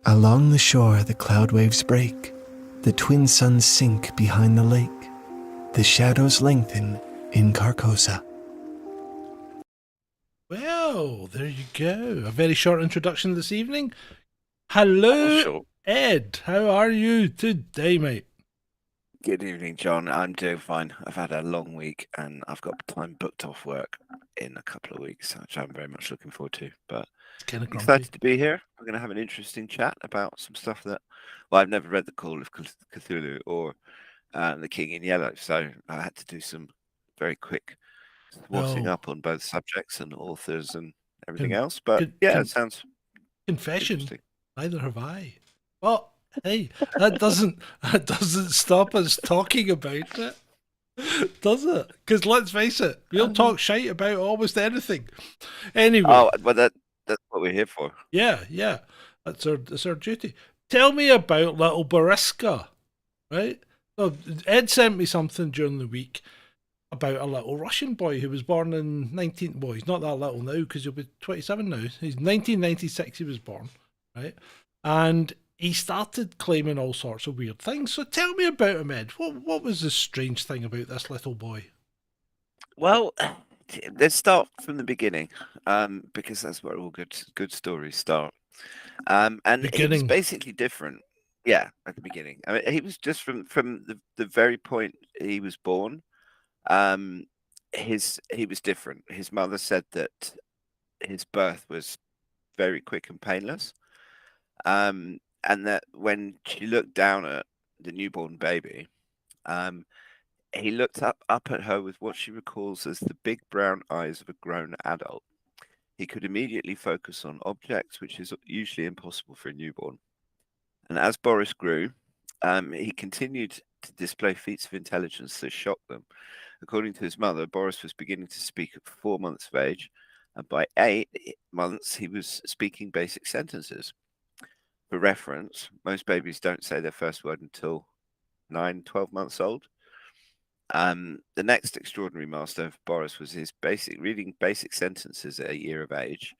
Along the shore, the cloud waves break. The twin suns sink behind the lake. The shadows lengthen in Carcosa. Well, there you go. A very short introduction this evening. Hello, Sure. Ed. How are you today, mate? Good evening, John. I'm doing fine. I've had a long week and I've got time booked off work in a couple of weeks, which I'm very much looking forward to. But It's kind of I'm grumpy. excited to be here. We're going to have an interesting chat about some stuff that, well, I've never read The Call of Cthulhu or The King in Yellow, so I had to do some very quick swatting Well, up on both subjects and authors and everything con- else. But con- yeah, it con- sounds confession. interesting. Neither have I. Well, hey, that doesn't stop us talking about it, does it? Because let's face it, we'll Um, talk shite about almost anything. Anyway, oh, well, that's what we're here for. yeah, that's our duty. Tell me about little Bariska, right? So Ed sent me something during the week about a little Russian boy who was born in 19. Well, he's not that little now because he'll be 27 now. He's 1996. He was born, right? And he started claiming all sorts of weird things. So tell me about him, Ed. What was the strange thing about this little boy? Well, let's start from the beginning, because that's where all good stories start. And he was Beginning. basically different. Yeah, at the beginning. I mean, he was just from the very point he was born. Um, he was different. His mother said that his birth was very quick and painless. And that when she looked down at the newborn baby, um, he looked up at her with what she recalls as the big brown eyes of a grown adult. He could immediately focus on objects, which is usually impossible for a newborn. And as Boris grew, he continued to display feats of intelligence that shocked them. According to his mother, Boris was beginning to speak at 4 months of age, and by 8 months, he was speaking basic sentences. For reference, most babies don't say their first word until 9, 12 months old. The next extraordinary milestone for Boris was his reading basic sentences at a year of age.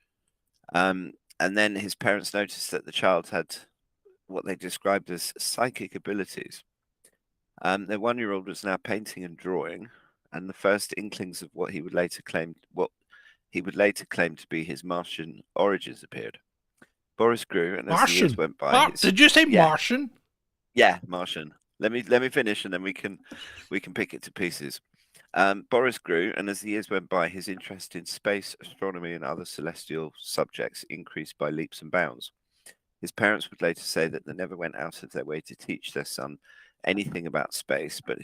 And then his parents noticed that the child had what they described as psychic abilities. Their 1-year-old was now painting and drawing, and the first inklings of what he would later claim to be his Martian origins appeared. Boris grew, and as the years Martian. went by, Did you say yeah, Martian? yeah, Martian. Let me finish, and then we can pick it to pieces. Boris grew, and as the years went by, his interest in space, astronomy, and other celestial subjects increased by leaps and bounds. His parents would later say that they never went out of their way to teach their son anything about space, but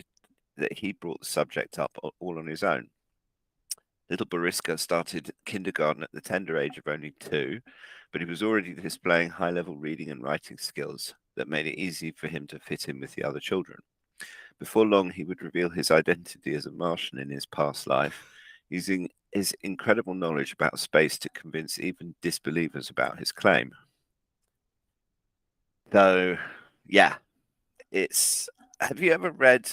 that he brought the subject up all on his own. Little Boriska started kindergarten at the tender age of only 2, but he was already displaying high-level reading and writing skills that made it easy for him to fit in with the other children. Before long, he would reveal his identity as a Martian in his past life, using his incredible knowledge about space to convince even disbelievers about his claim. So, yeah, it's. Have you ever read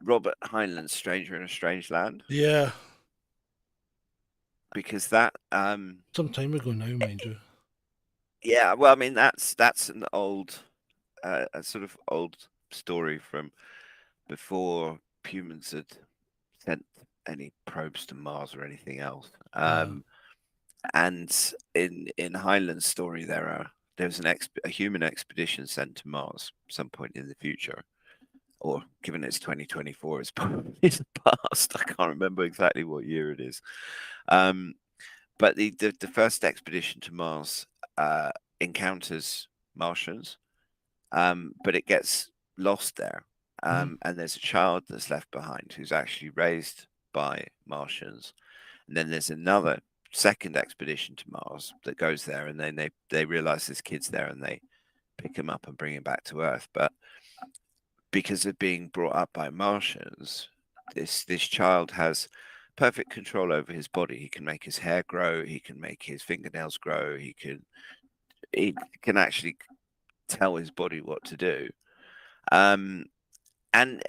Robert Heinlein's *Stranger in a Strange Land*? Yeah, Because that, some time ago now, mind you. yeah, well, I mean, that's an old, a sort of old story from before humans had sent any probes to Mars or anything else. Yeah. And in Heinlein's story, there's a human expedition sent to Mars some point in the future, or given it's 2024, it's past. I can't remember exactly what year it is. But the first expedition to Mars encounters Martians, but it gets lost there. And there's a child that's left behind who's actually raised by Martians. And then there's another second expedition to Mars that goes there, and then they realize this kid's there, and they pick him up and bring him back to Earth. But because of being brought up by Martians, this child has perfect control over his body. He can make his hair grow, he can make his fingernails grow, he can actually tell his body what to do. And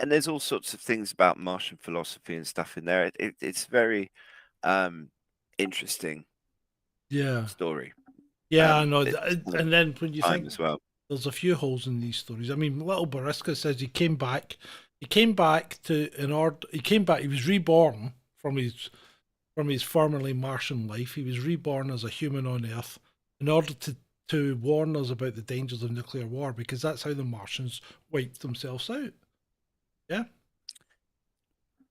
there's all sorts of things about Martian philosophy and stuff in there. It's very interesting Yeah. story. Yeah, I know. It's kind of And then when you time think as well. there's a few holes in these stories. I mean, little Bariska says he came back. He came back to in order. He came back. He was reborn from his formerly Martian life. He was reborn as a human on Earth in order to warn us about the dangers of nuclear war, because that's how the Martians wiped themselves out. Yeah.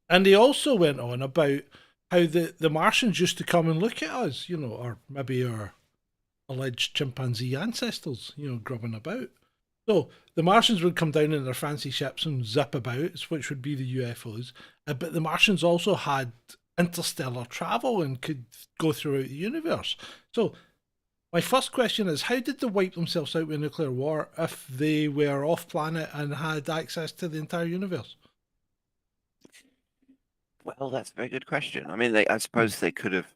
And he also went on about how the Martians used to come and look at us, or maybe our alleged chimpanzee ancestors, grubbing about. So the Martians would come down in their fancy ships and zip about, which would be the UFOs. But the Martians also had interstellar travel and could go throughout the universe. So my first question is, how did they wipe themselves out with nuclear war if they were off planet and had access to the entire universe? Well, that's a very good question. I mean, I suppose they could have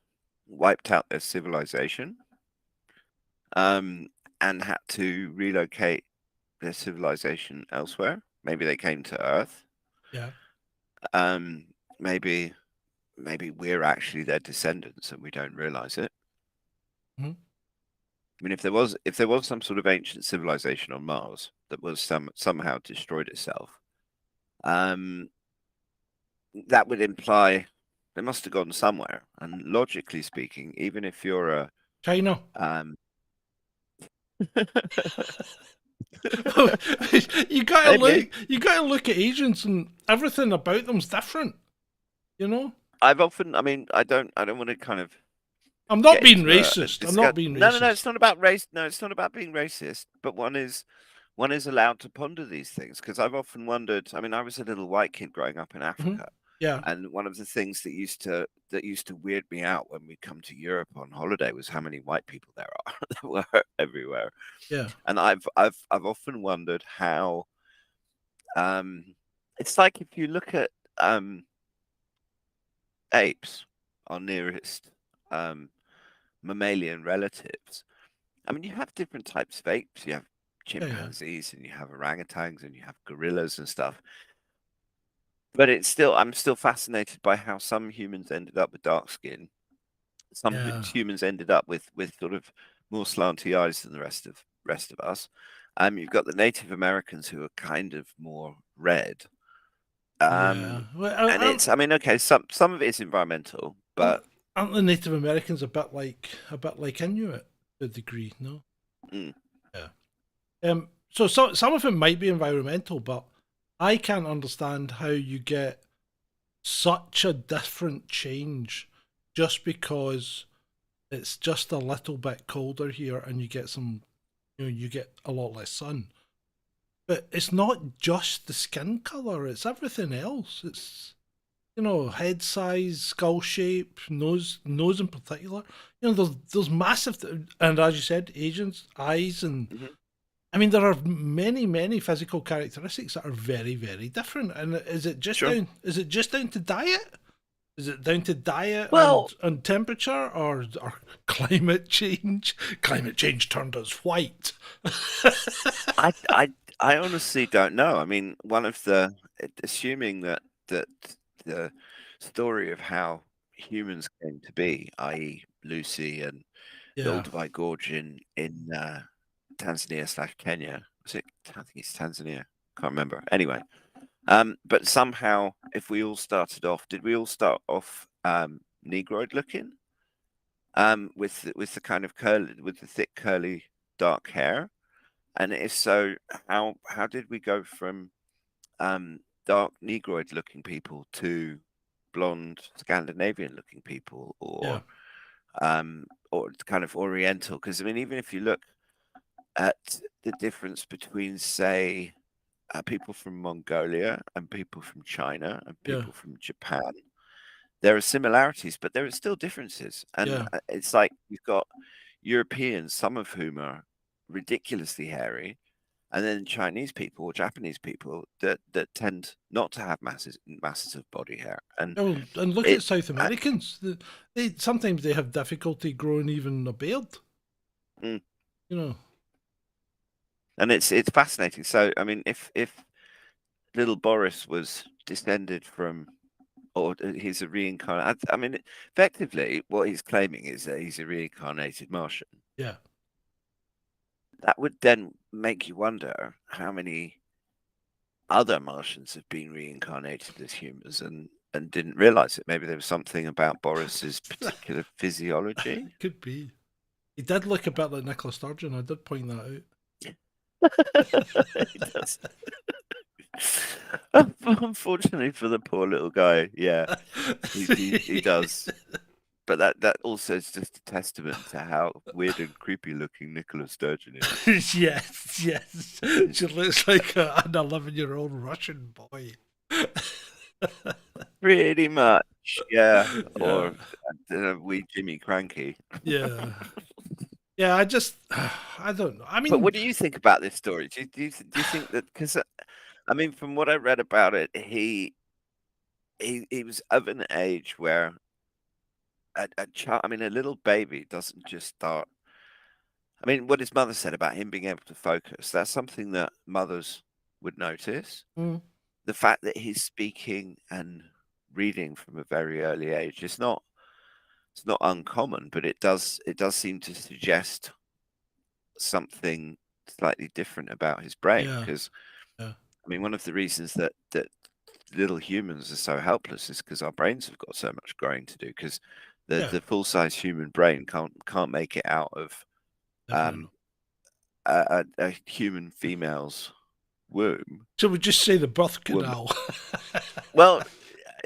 wiped out their civilization, and had to relocate their civilization elsewhere. Maybe they came to Earth. Yeah. Maybe we're actually their descendants and we don't realize it. Mm-hmm. I mean, if there was some sort of ancient civilization on Mars that was somehow destroyed itself, that would imply they must have gone somewhere. And logically speaking, even if you're a China. You gotta Maybe. look at Asians, and everything about them's different. I don't want to kind of. I'm not get being into a racist. I'm not being No, racist. it's not about race. No, it's not about being racist. But one is allowed to ponder these things, because I've often wondered. I mean, I was a little white kid growing up in Africa, Yeah. and one of the things that used to weird me out when we come to Europe on holiday was how many white people there are. There were everywhere. Yeah. And I've often wondered how. It's like if you look at apes, our nearest mammalian relatives. I mean, you have different types of apes. You have chimpanzees, and you have orangutans, and you have gorillas and stuff. But I'm still fascinated by how some humans ended up with dark skin. Some humans ended up with sort of more slanty eyes than the rest of us. You've got the Native Americans who are kind of more red. Well, okay, some of it is environmental, but aren't the Native Americans a bit like Inuit to a degree? No. Yeah. So some of it might be environmental, but I can't understand how you get such a different change just because it's just a little bit colder here, and you get you get a lot less sun. But it's not just the skin color; it's everything else. It's head size, skull shape, nose in particular. There's massive, and as you said, Asians' eyes, and I mean there are many physical characteristics that are very, very different. And is it just down to diet? Is it down to diet and temperature, or climate change? Climate change turned us white. I honestly don't know. I mean, assuming that the story of how humans came to be, i.e., Lucy and the Olduvai Gorge in Tanzania/Kenya. I think it's Tanzania. Can't remember. Anyway, but somehow, if we all started off, did we all start off Negroid looking? With the kind of with the thick curly dark hair, and if so, how did we go from dark Negroid looking people to blonde Scandinavian looking people, or kind of Oriental? Because I mean, even if you look at the difference between, say, people from Mongolia and people from China and people from Japan, there are similarities, but there are still differences. And it's like you've got Europeans, some of whom are ridiculously hairy, and then Chinese people or Japanese people that tend not to have masses of body hair. And look at South Americans. They sometimes they have difficulty growing even a beard. And it's fascinating. So I mean, if little Boris was descended from, or he's a reincarnated, I mean, effectively what he's claiming is that he's a reincarnated Martian. Yeah. that would then make you wonder how many other Martians have been reincarnated as humans and didn't realize it. Maybe there was something about Boris's particular physiology. Could be. He did look a bit like Nicola Sturgeon. I did point that He does. Unfortunately for the poor little guy, yeah, out. he does. But that also is just a testament to how weird and creepy looking Nicola Sturgeon is. Yes. She looks like an 11-year-old Russian boy. Pretty much, yeah. Yeah. Or wee Jimmy Cranky. Yeah. Yeah, I just, I don't know. I But mean, what do you think about this story? Do you think that, because I mean, from what I read about it, he was of an age where a child, I mean, a little baby doesn't just start. I mean, what his mother said about him being able to focus, that's something that mothers would notice. mm, The fact that he's speaking and reading from a very early age is not, it's not uncommon, but it does seem to suggest something slightly different about his brain. yeah, Because yeah, I mean, one of the reasons that little humans are so helpless is because our brains have got so much growing to do. Because yeah, the full size human brain can't make it out of definitely a human female's womb. So we just say the birth Womb. canal. Well,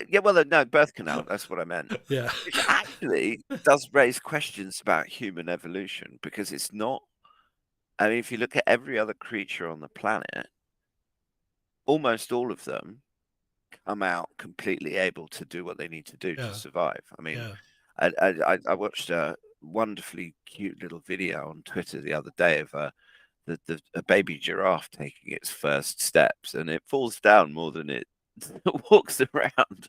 yeah, well, no, birth canal. That's what I meant. Yeah. Which actually does raise questions about human evolution, because it's not. I mean, if you look at every other creature on the planet, almost all of them come out completely able to do what they need to do Yeah. to survive. I mean, Yeah. I watched a wonderfully cute little video on Twitter the other day of a baby giraffe taking its first steps, and it falls down more than it walks around.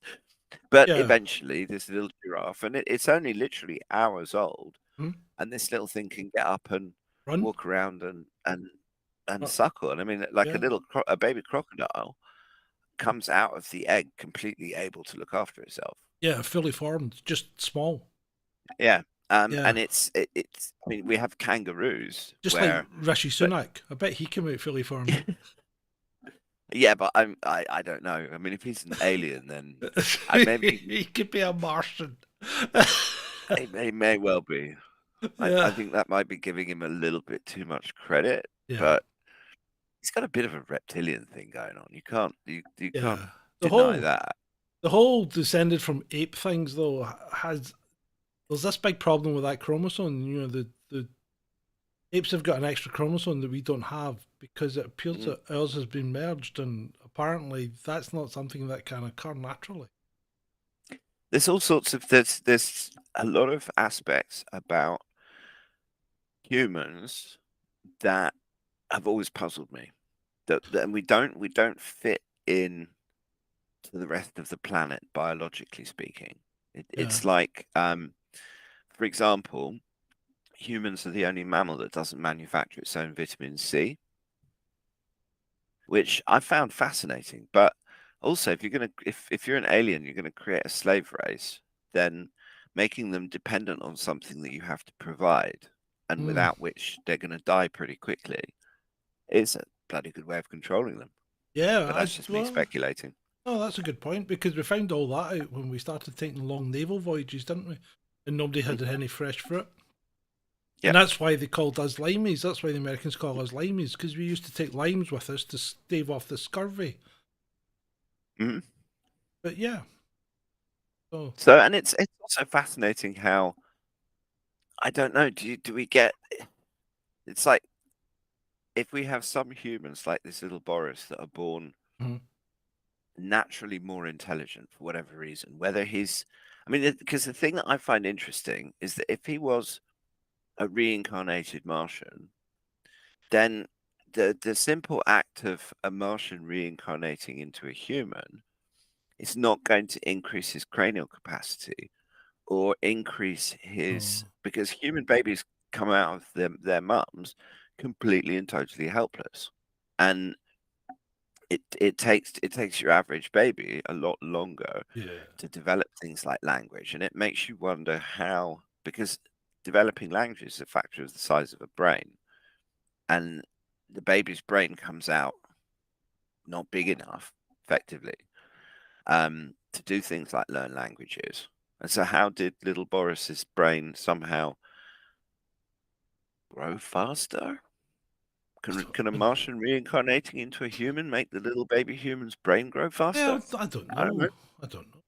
But Yeah. eventually, this little giraffe, and it's only literally hours old, Hmm? and this little thing can get up and Run. walk around and Uh, suckle. And I mean, like yeah. a baby crocodile comes out of the egg completely able to look after itself. Yeah, fully formed, just small. Yeah. Yeah. And it's. I mean, we have kangaroos Just like where, Rishi but Sunak. I bet he came out fully formed. yeah, but I don't know. I mean, if he's an alien, then maybe He could be a Martian. he may well be. I Yeah. think that might be giving him a little bit too much credit, Yeah. but he's got a bit of a reptilian thing going on. You can't Yeah. deny that. The whole descended from ape things though there's this big problem with that chromosome. You know, the apes have got an extra chromosome that we don't have because it appears that ours has been merged, and apparently that's not something that can occur naturally. There's all sorts of there's a lot of aspects about humans that have always puzzled me. And we don't fit in to the rest of the planet biologically speaking. It's like, for example, humans are the only mammal that doesn't manufacture its own vitamin C, which I found fascinating. But also, if you're an alien, you're gonna create a slave race, then making them dependent on something that you have to provide, and without which they're gonna die pretty quickly, is a bloody good way of controlling them. Yeah, But that's just me speculating. Oh, that's a good point, because we found all that out when we started taking long naval voyages, didn't we? And nobody had any fresh fruit. Yep. And that's why they called us limeys. That's why the Americans call us limeys, because we used to take limes with us to stave off the scurvy. Mhm. But yeah. So, and it's also fascinating how, I don't know, do we get, it's like, if we have some humans like this little Boris that are born naturally more intelligent for whatever reason, whether he's, I mean, because the thing that I find interesting is that if he was a reincarnated Martian, then the simple act of a Martian reincarnating into a human is not going to increase his cranial capacity or increase his, because human babies come out of their mums completely and totally helpless, and it takes your average baby a lot longer to develop things like language. And it makes you wonder how, because developing language is a factor of the size of a brain, and the baby's brain comes out not big enough, effectively, to do things like learn languages. And so how did little Boris's brain somehow grow faster? Can a Martian reincarnating into a human make the little baby human's brain grow faster? I don't I don't know. know. I don't know.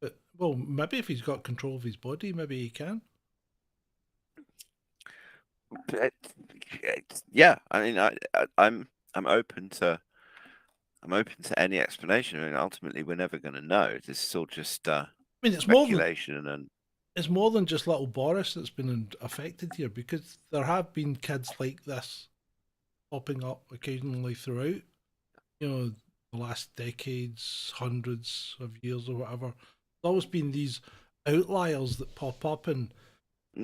But, well, maybe if he's got control of his body, maybe he can. But, yeah, I mean, I'm open to any explanation. I mean, ultimately, we're never going to know. This is all just I mean, speculation, and it's more than just little Boris that's been affected here, because there have been kids like this popping up occasionally throughout, you know, the last decades, hundreds of years or whatever. There's always been these outliers that pop up, and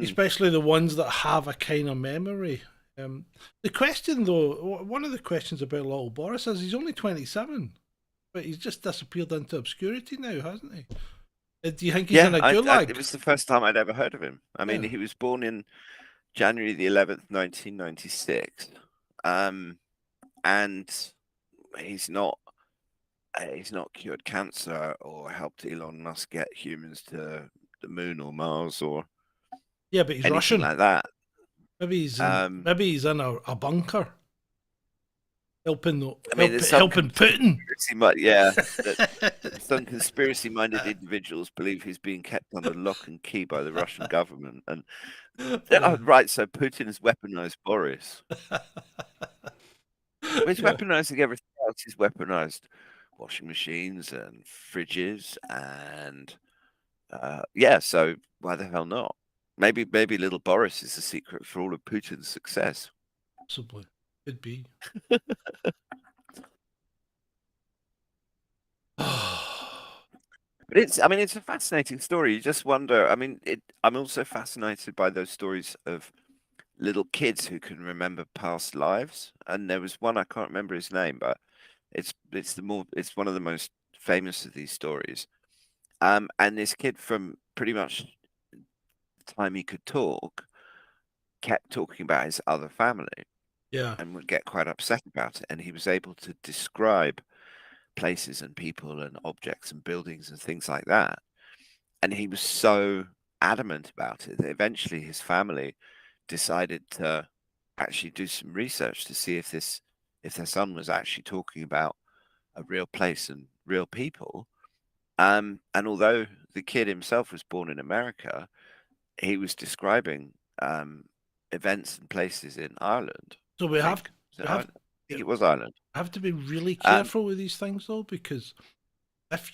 especially the ones that have a kind of memory. The question, though, one of the questions about little Boris is he's only 27, but he's just disappeared into obscurity now, hasn't he? Do you think he's in a gulag? it was the first time I'd ever heard of him. I mean, he was born in January the 11th, 1996, and he's not cured cancer or helped Elon Musk get humans to the moon or Mars or yeah, but he's anything Russian like that. Maybe he's in a bunker, helping Putin. Some conspiracy-minded individuals believe he's being kept under lock and key by the Russian government, and right. So Putin has weaponized Boris. He's weaponizing everything else. He's weaponized washing machines and fridges, and so why the hell not? Maybe little Boris is the secret for all of Putin's success. Possibly. Could be. But it's a fascinating story. You just wonder. I mean, I'm also fascinated by those stories of little kids who can remember past lives. And there was one, I can't remember his name, but it's one of the most famous of these stories. And this kid, from pretty much the time he could talk, kept talking about his other family. Yeah. And would get quite upset about it. And he was able to describe places and people and objects and buildings and things like that. And he was so adamant about it that eventually his family decided to actually do some research to see if their son was actually talking about a real place and real people. And although the kid himself was born in America, he was describing events and places in Ireland. So I think it was Ireland. I have to be really careful with these things, though, because if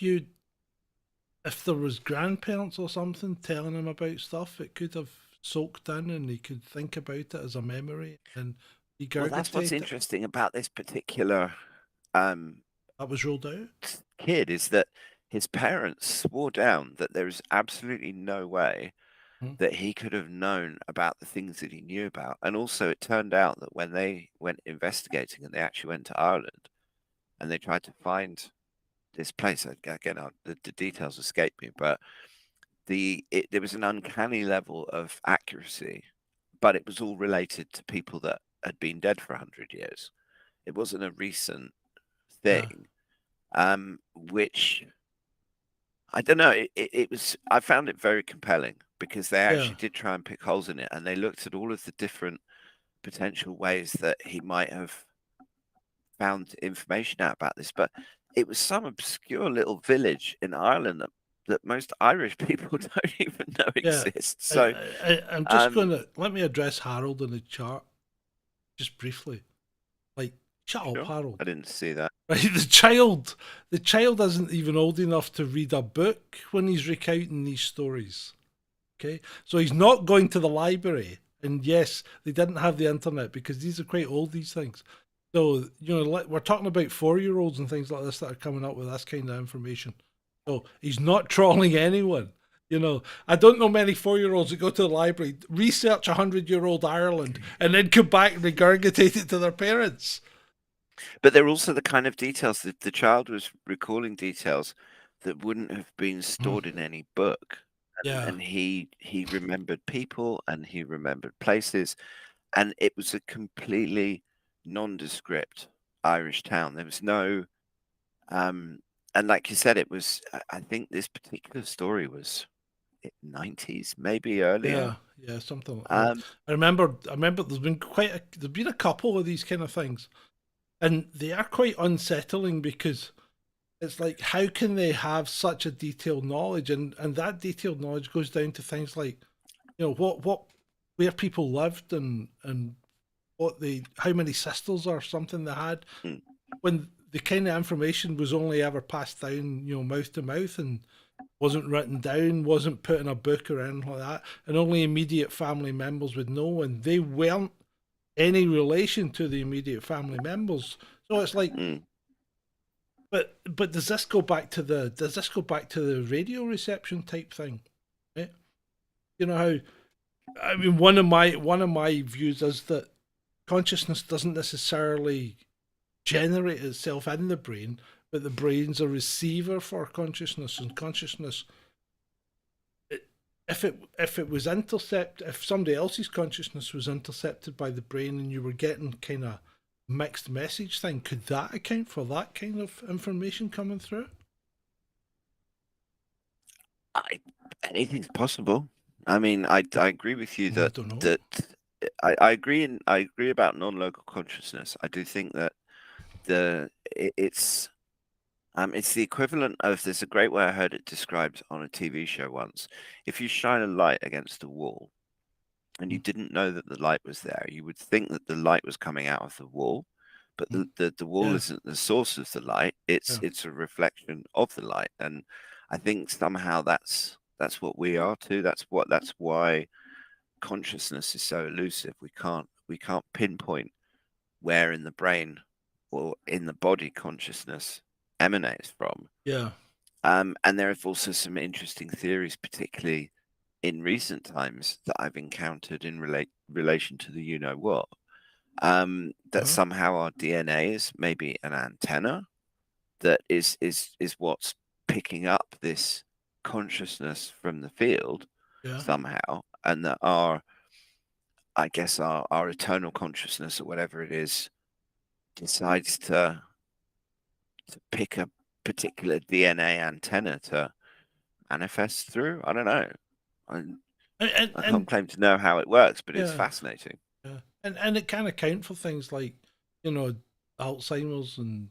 there was grandparents or something telling him about stuff, it could have soaked in and he could think about it as a memory and regurgitate. Well, that's what's interesting about this particular that was rolled out kid, is that his parents swore down that there is absolutely no way that he could have known about the things that he knew about. And also it turned out that when they went investigating and they actually went to Ireland and they tried to find this place, again, the details escape me, but there was an uncanny level of accuracy, but it was all related to people that had been dead for 100 years. It wasn't a recent thing, which I don't know. It was. I found it very compelling because they actually did try and pick holes in it, and they looked at all of the different potential ways that he might have found information out about this. But it was some obscure little village in Ireland that most Irish people don't even know exists. So I'm just going to let me address Harold in the chat just briefly. Like, shut up, Harold. I didn't see that. Right, the child isn't even old enough to read a book when he's recounting these stories. Okay, so he's not going to the library, and yes, they didn't have the internet because these are quite old, these things. So, we're talking about 4-year-olds and things like this that are coming up with this kind of information. So he's not trolling anyone. I don't know many 4-year-olds that go to the library, research 100-year-old Ireland, and then come back and regurgitate it to their parents. But they're also the kind of details that the child was recalling, details that wouldn't have been stored in any book. And he remembered people and he remembered places, and it was a completely nondescript Irish town. There was no, and like you said, it was. I think this particular story was 90s, maybe earlier. Yeah, something like that. Um, I remember there's been a couple of these kind of things, and they are quite unsettling because it's like, how can they have such a detailed knowledge, and that detailed knowledge goes down to things like, what where people lived, and how many sisters or something they had, mm, when the kind of information was only ever passed down, mouth to mouth, and wasn't written down, wasn't put in a book or anything like that, and only immediate family members would know, and they weren't any relation to the immediate family members. So it's like, mm. but does this go back to the radio reception type thing? Right? You know how, I mean, one of my views is that consciousness doesn't necessarily generate itself in the brain, but the brain's a receiver for consciousness, and consciousness, if somebody else's consciousness was intercepted by the brain and you were getting kind of mixed message thing, could that account for that kind of information coming through? Anything's possible. I mean, I agree with you that I don't know. that I agree, and I agree about non-local consciousness. I do think that it's the equivalent of, there's a great way I heard it described on a TV show once. If you shine a light against a wall and you didn't know that the light was there, you would think that the light was coming out of the wall, but the wall Yeah. isn't the source of the light. It's a reflection of the light, and I think somehow that's what we are too. That's why consciousness is so elusive. We can't pinpoint where in the brain or in the body consciousness emanates from. Yeah. And there are also some interesting theories, particularly in recent times, that I've encountered in relation to the what. That somehow our DNA is maybe an antenna that is what's picking up this consciousness from the field somehow, and that our eternal consciousness, or whatever it is, decides to pick a particular DNA antenna to manifest through. I don't know. I can't claim to know how it works, but it's fascinating. Yeah, and it can account for things like, Alzheimer's and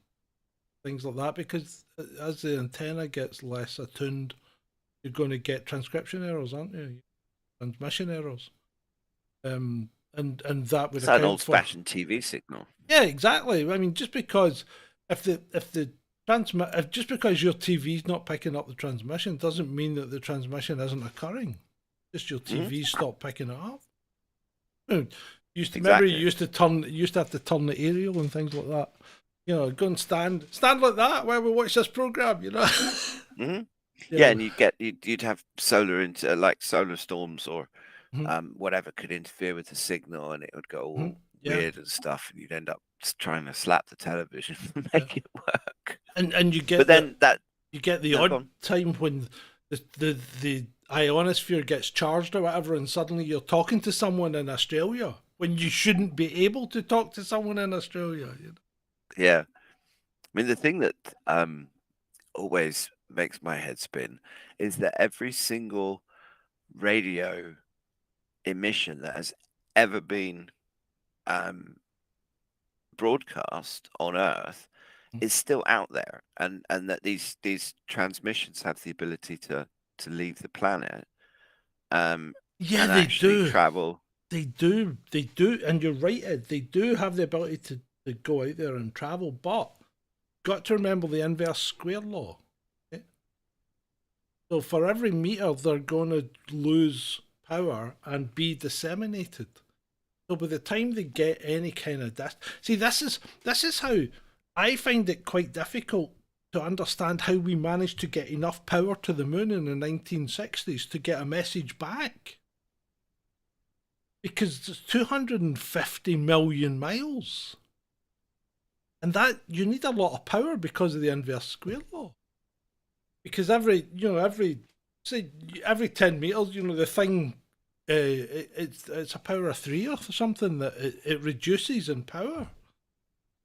things like that, because as the antenna gets less attuned, you're going to get transcription errors, aren't you? Transmission errors. And that would It's account an old-fashioned TV signal. Yeah, exactly. I mean, just because just because your TV's not picking up the transmission doesn't mean that the transmission isn't occurring. Just your TV stopped picking it up. Remember, you used to have to turn the aerial and things like that. Go and stand like that while we watch this program. Mm-hmm. Yeah, and you'd have solar storms or whatever could interfere with the signal, and it would go all weird and stuff, and you'd end up trying to slap the television and make it work. And you get, you get the odd time when the ionosphere gets charged or whatever, and suddenly you're talking to someone in Australia when you shouldn't be able to talk to someone in Australia. Yeah, I mean, the thing that always makes my head spin is that every single radio emission that has ever been broadcast on Earth is still out there, and that these transmissions have the ability to leave the planet. Yeah, they do travel. They do, and you're right, Ed. They do have the ability to go out there and travel, but got to remember the inverse square law. Okay? So for every meter, they're going to lose power and be disseminated. So by the time they get any kind of this is how I find it quite difficult to understand how we managed to get enough power to the moon in the 1960s to get a message back. Because it's 250 million miles. And that, you need a lot of power because of the inverse square law. Because every 10 meters, the thing, it's a power of 3 or something, that it reduces in power.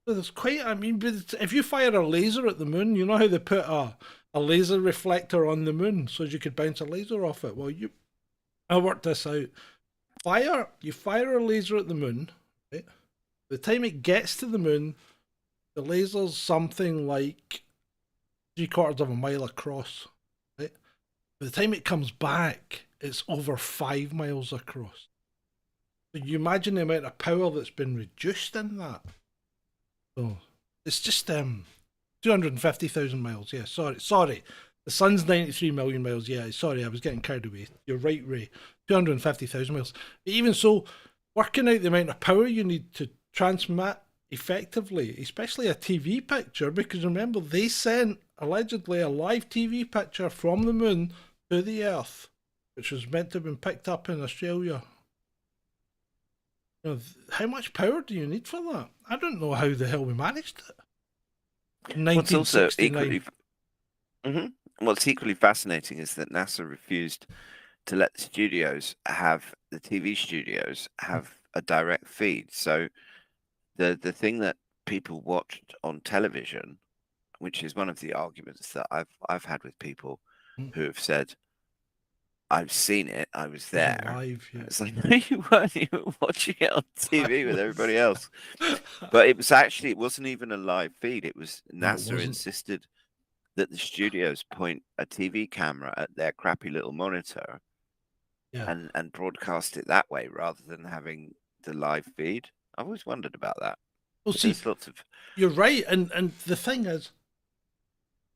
So there's quite. I mean, but if you fire a laser at the moon, you know how they put a laser reflector on the moon so you could bounce a laser off it. Well, I worked this out. You fire a laser at the moon, right? By the time it gets to the moon, the laser's something like 3/4 of a mile across, right? By the time it comes back, it's over 5 miles across. So you imagine the amount of power that's been reduced in that. So it's just 250,000 miles. Yeah, sorry. The sun's 93 million miles. Yeah, sorry, I was getting carried away. You're right, Ray. 250,000 miles. But even so, working out the amount of power you need to transmit effectively, especially a TV picture, because remember, they sent allegedly a live TV picture from the moon to the Earth, which was meant to have been picked up in Australia. You know, how much power do you need for that? I don't know how the hell we managed it. What's also 1969. what's equally fascinating is that NASA refused to let the TV studios have a direct feed. So the thing that people watched on television, which is one of the arguments that I've had with people who have said, I've seen it, I was there. Live, yeah. It's like, no, you weren't. You were watching it on TV with everybody else. But it wasn't even a live feed. It was NASA insisted that the studios point a TV camera at their crappy little monitor and broadcast it that way rather than having the live feed. I've always wondered about that. Well, see, you're right. And the thing is,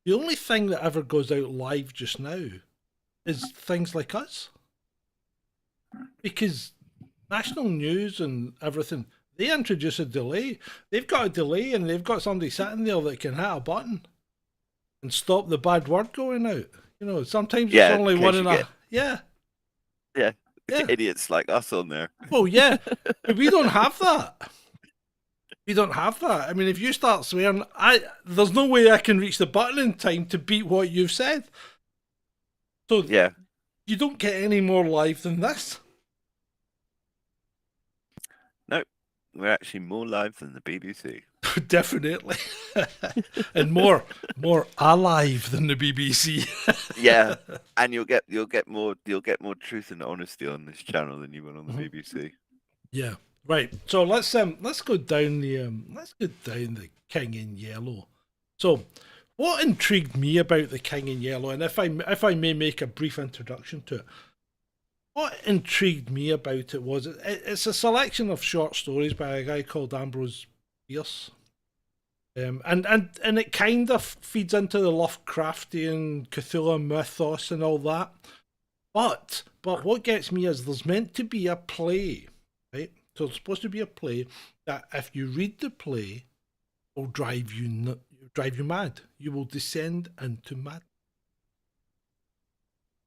the only thing that ever goes out live just now is things like us. Because national news and everything, they introduce a delay. They've got a delay and they've got somebody sitting there that can hit a button and stop the bad word going out. You know, sometimes it's only one in a... Yeah. Idiots like us on there. Well, yeah. But we don't have that. We don't have that. I mean, if you start swearing, there's no way I can reach the button in time to beat what you've said. So yeah, you don't get any more live than this. No, we're actually more live than the BBC. Definitely, and more alive than the BBC. Yeah, and you'll get more truth and honesty on this channel than you will on the BBC. Yeah, right. So let's go down the King in Yellow. So, what intrigued me about the King in Yellow, and if I may make a brief introduction to it, what intrigued me about it was it's a selection of short stories by a guy called Ambrose Bierce. And it kind of feeds into the Lovecraftian Cthulhu mythos and all that. But what gets me is there's meant to be a play, right? So it's supposed to be a play that if you read the play, will drive you mad. You will descend into madness.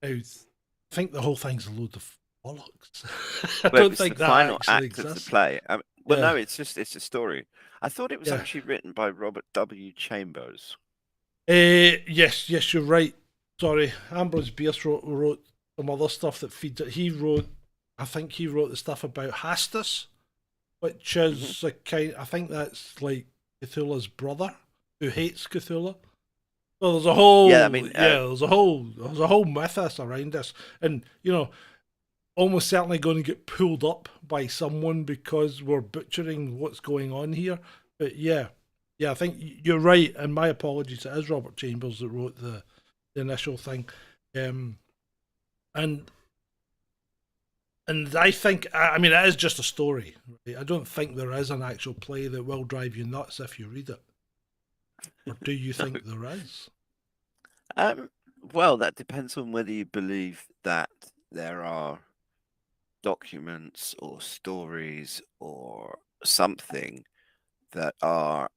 Now, I think the whole thing's a load of bollocks. I don't think that final actually act exists. of the play. No, it's a story. I thought it was actually written by Robert W. Chambers. Yes, you're right. Sorry, Ambrose Bierce wrote some other stuff that feeds it. I think he wrote the stuff about Hastus, which is a kind. I think that's like Cthulhu's brother who hates Cthulhu. So there's a whole there's a whole mythos around this, and you know, almost certainly going to get pulled up by someone because we're butchering what's going on here. But yeah, I think you're right, and my apologies. It is Robert Chambers that wrote the initial thing, and I think, I mean, it is just a story. Right? I don't think there is an actual play that will drive you nuts if you read it. Or do you think there is? Well, that depends on whether you believe that there are documents or stories or something that are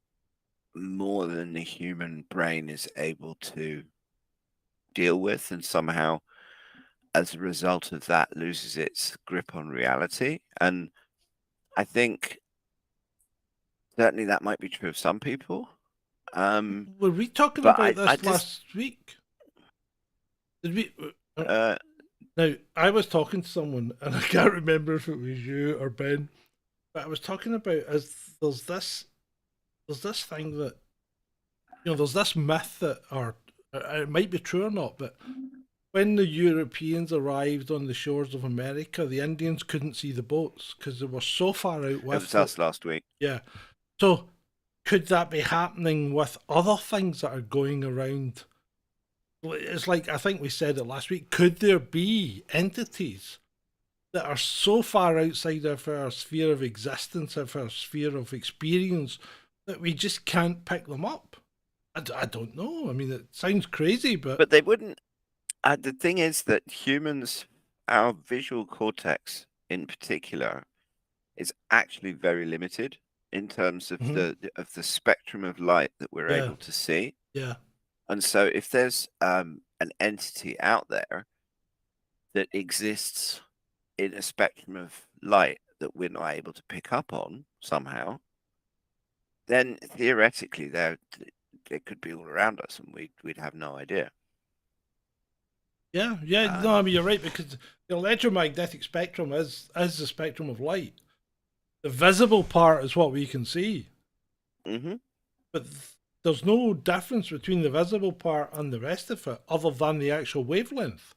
more than the human brain is able to deal with, and somehow as a result of that loses its grip on reality. And I think certainly that might be true of some people. Were we talking about this last week? Did we? Now, I was talking to someone, and I can't remember if it was you or Ben, but I was talking about there's there's this thing that there's this myth that, or it might be true or not, but when the Europeans arrived on the shores of America, the Indians couldn't see the boats because they were so far out It with was us last week. Yeah. So could that be happening with other things that are going around? It's like, I think we said it last week. Could there be entities that are so far outside of our sphere of existence, of our sphere of experience, that we just can't pick them up? I don't know. I mean, it sounds crazy, but they wouldn't. The thing is that humans, our visual cortex in particular, is actually very limited in terms of the spectrum of light that we're yeah, able to see. yeah, And so, if there's an entity out there that exists in a spectrum of light that we're not able to pick up on somehow, then theoretically they could be all around us, and we'd have no idea. yeah. No, I mean, you're right, because the electromagnetic spectrum is the spectrum of light. The visible part is what we can see. Mm-hmm. But there's no difference between the visible part and the rest of it other than the actual wavelength.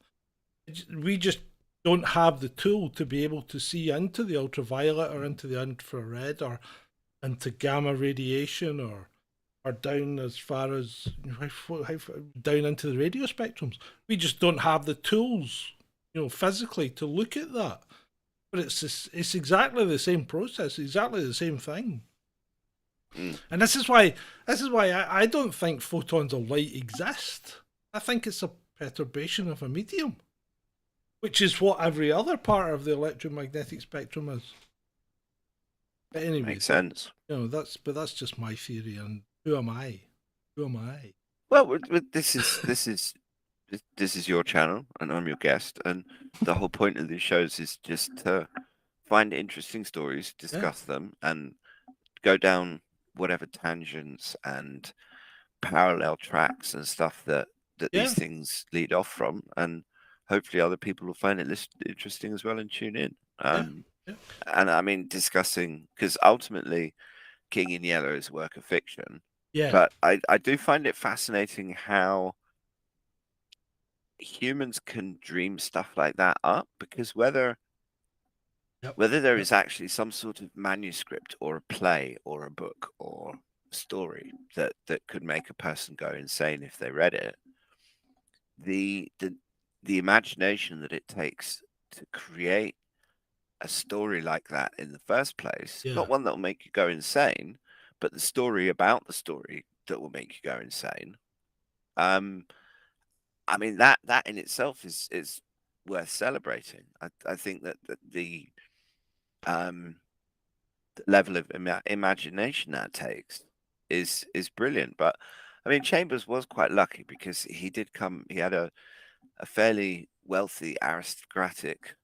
We just don't have the tool to be able to see into the ultraviolet or into the infrared or into gamma radiation or down as far as down into the radio spectrums. We just don't have the tools, physically to look at that. But it's exactly the same process, exactly the same thing. And this is why I don't think photons of light exist. I think it's a perturbation of a medium, which is what every other part of the electromagnetic spectrum is. But anyway, makes sense. That's just my theory, and who am I? Who am I? Well, this is your channel, and I'm your guest, and the whole point of these shows is just to find interesting stories, discuss them, and go down whatever tangents and parallel tracks and stuff that these things lead off from, and hopefully other people will find it interesting as well and tune in. And I mean, discussing, because ultimately King in Yellow is a work of fiction, but I do find it fascinating how humans can dream stuff like that up, because whether there is actually some sort of manuscript or a play or a book or a story that could make a person go insane if they read it, the imagination that it takes to create a story like that in the first place, not one that will make you go insane, but the story about the story that will make you go insane. I mean, that in itself is worth celebrating. I think that the level of imagination that takes is brilliant. But I mean, Chambers was quite lucky because he had a fairly wealthy aristocratic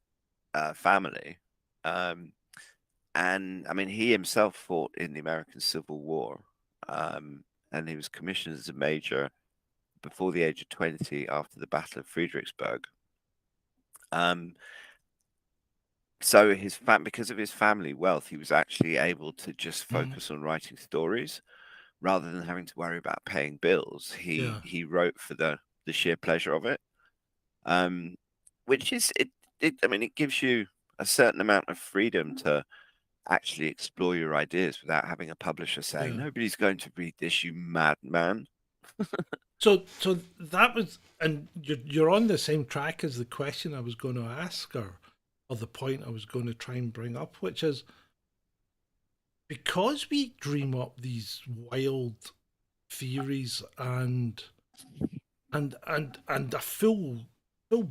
family, and I mean, he himself fought in the American Civil War, and he was commissioned as a major before the age of 20 after the Battle of Fredericksburg. So because of his family wealth, he was actually able to just focus on writing stories rather than having to worry about paying bills. He wrote for the sheer pleasure of it, which is it. I mean, it gives you a certain amount of freedom to actually explore your ideas without having a publisher saying, "Nobody's going to read this, you madman." So that was, and you're on the same track as the question I was going to ask, or the point I was going to try and bring up, which is, because we dream up these wild theories and a full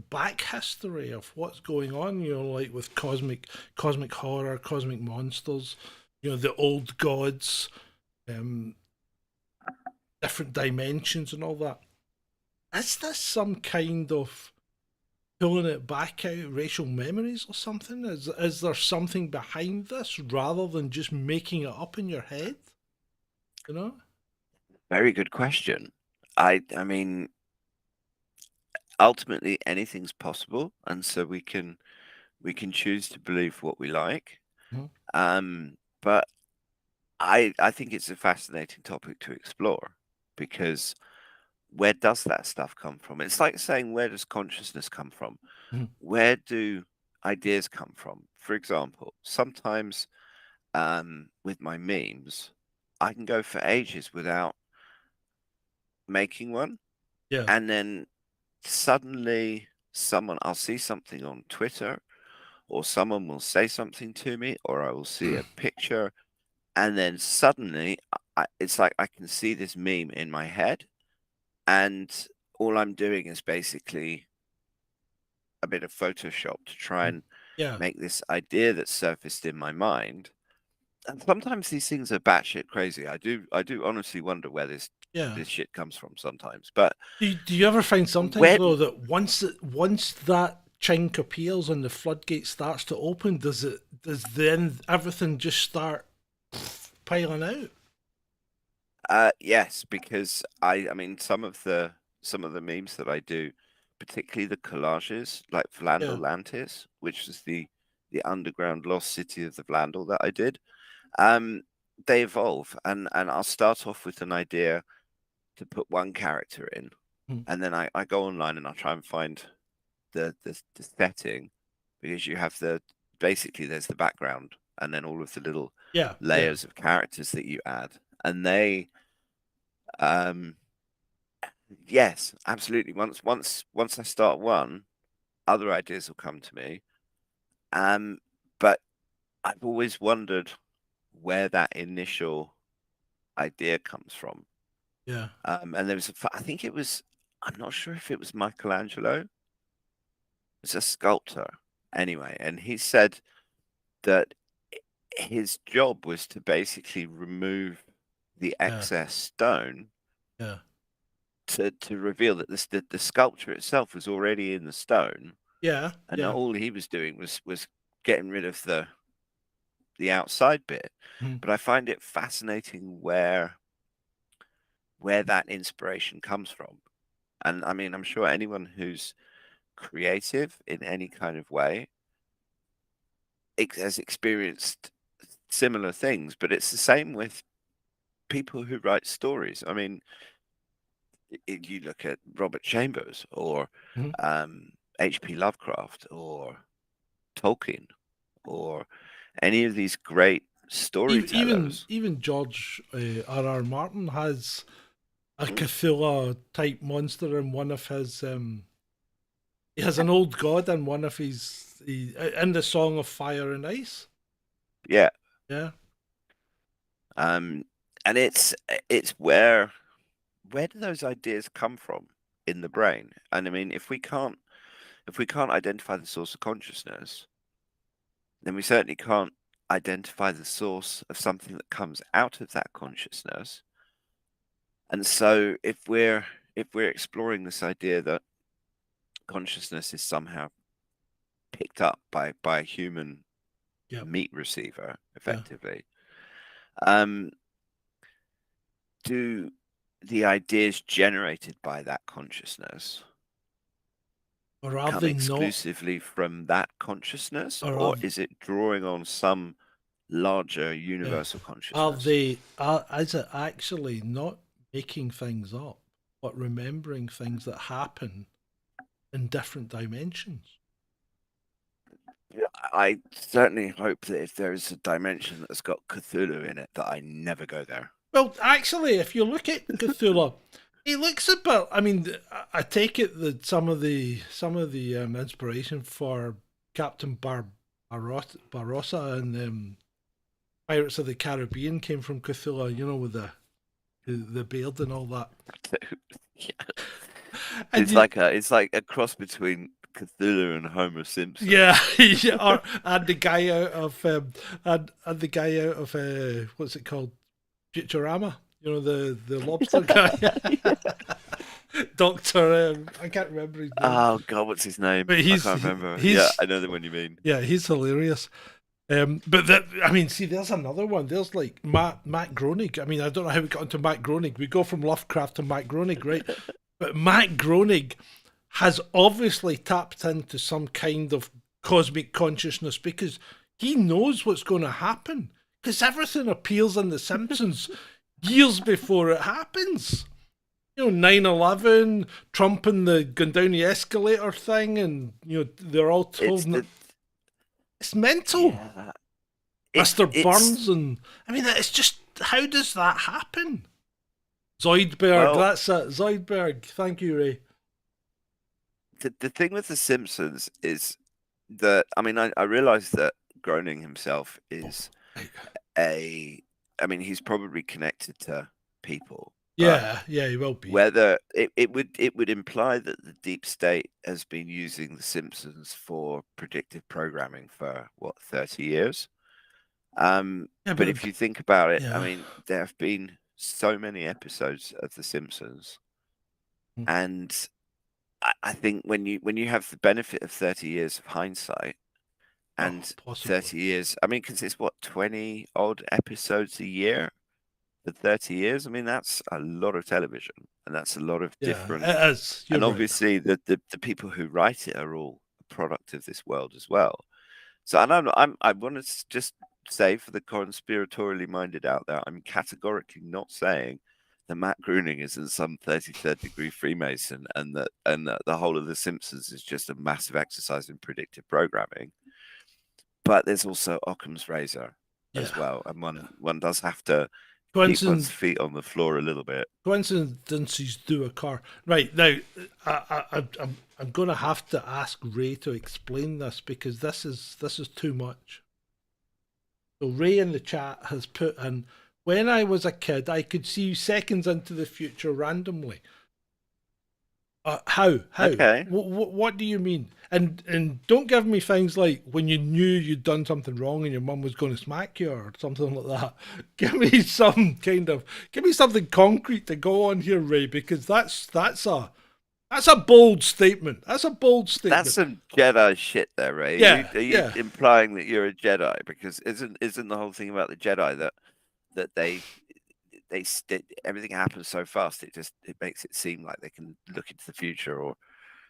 back history of what's going on, like with cosmic horror, cosmic monsters, the old gods, different dimensions and all that. Is this some kind of pulling it back out, racial memories or something? Is there something behind this rather than just making it up in your head? Very good question. I mean, ultimately anything's possible, and so we can choose to believe what we like. But I think it's a fascinating topic to explore, because where does that stuff come from? It's like saying, where does consciousness come from? Mhm. Where do ideas come from? For example, sometimes with my memes, I can go for ages without making one, Yeah. and then suddenly I'll see something on Twitter, or someone will say something to me, or I will see a picture, and then suddenly it's like I can see this meme in my head, and all I'm doing is basically a bit of Photoshop to try and Yeah. make this idea that surfaced in my mind. And sometimes these things are batshit crazy. I do honestly wonder where Yeah. this shit comes from sometimes. But Do you ever find sometimes where though that once that chink appears and the floodgate starts to open, does then everything just start piling out? yes, because I mean some of the memes that I do, particularly the collages, like Yeah. Vlandolantis, which is the underground lost city of the Vlandel that I did. Um, they evolve, and I'll start off with an idea to put one character in, Mm. and then I go online and I'll try and find the setting, because you have basically there's the background and then all of the little Yeah. Yeah. layers of characters that you add, and they um yes, absolutely, once I start one, other ideas will come to me. But I've always wondered where that initial idea comes from. Yeah. And there was I think it was, I'm not sure if it was Michelangelo. It's a sculptor anyway, and he said that his job was to basically remove the Yeah. excess stone Yeah. to reveal that the sculpture itself was already in the stone, Yeah. and Yeah. all he was doing was getting rid of the outside bit. Mhm. But I find it fascinating where that inspiration comes from. And I mean, I'm sure anyone who's creative in any kind of way has experienced similar things, but it's the same with people who write stories. I mean, you look at Robert Chambers, or Mhm. H.P. Lovecraft, or Tolkien, or any of these great Even storytellers. even George R.R. Martin has a Mm, Cthulhu type monster in one of his. He has an old god in one of his. In the Song of Fire and Ice. yeah, Yeah. um, and it's where do those ideas come from in the brain? And I mean, if we can't identify the source of consciousness, then we certainly can't identify the source of something that comes out of that consciousness. And so if we're exploring this idea that consciousness is somehow picked up by a human Yeah. meat receiver, Yeah. effectively, um, do the ideas generated by that consciousness Or have come they not? exclusively from that consciousness, Or or have is it drawing on some larger yeah? universal Are consciousness? they? Is it actually not making things up, but remembering things that happen in different dimensions? Yeah, I certainly hope that if there is a dimension that's got Cthulhu in it, that I never go there. Well, actually, if you look at Cthulhu, he looks a bit. I mean, I take it that some of the inspiration for Captain Barbossa and Pirates of the Caribbean came from Cthulhu. You know, with the beard and all that. Yeah. And It's like a cross between Cthulhu and Homer Simpson. yeah, yeah, and the guy out of and the guy out of what's it called, Futurama. You know, the lobster guy, Yeah. Doctor. I can't remember his name, Oh God, what's his name? but I he's can't remember. Yeah, he's I know the one you mean. yeah, he's hilarious. But that, I mean, see, there's another one. There's like Matt Groening. I mean, I don't know how we got into Matt Groening. We go from Lovecraft to Matt Groening, right? But Matt Groening has obviously tapped into some kind of cosmic consciousness because he knows what's going to happen. Because everything appears in The Simpsons years before it happens. 9/11, Trump and the going down the escalator thing, and they're all told it's mental. Yeah. Mr. Burns, and I mean, it's just, how does that happen? Zoidberg, that's it. Zoidberg. Thank you, Ray. The thing with The Simpsons is that, I mean, I realize that Groening himself is he's probably connected to people. Yeah, he will be. Whether it would imply that the deep state has been using The Simpsons for predictive programming for 30 years. But if you think about it, I mean, there have been so many episodes of The Simpsons, and I think when you have the benefit of 30 years of hindsight and 30 years, I mean, because it's 20 odd episodes a year for 30 years. I mean, that's a lot of television, and that's a lot of different. It is. And obviously, the people who write it are all a product of this world as well. So, and I want to just say, for the conspiratorially minded out there, I'm categorically not saying that Matt Groening isn't some 33rd degree Freemason, and that the whole of The Simpsons is just a massive exercise in predictive programming. But there's also Occam's razor as well, and one does have to keep one's feet on the floor a little bit. Coincidences do occur. Right, now, I'm going to have to ask Ray to explain this, because this is too much. So Ray in the chat has put in, when I was a kid, I could see seconds into the future randomly. How? Okay. What do you mean? And don't give me things like when you knew you'd done something wrong and your mum was going to smack you or something like that. Give me something concrete to go on here, Ray, because that's a bold statement. That's a bold statement. That's some Jedi shit there, Ray. Yeah. Are you implying that you're a Jedi? Because isn't the whole thing about the Jedi that they everything happens so fast, it makes it seem like they can look into the future or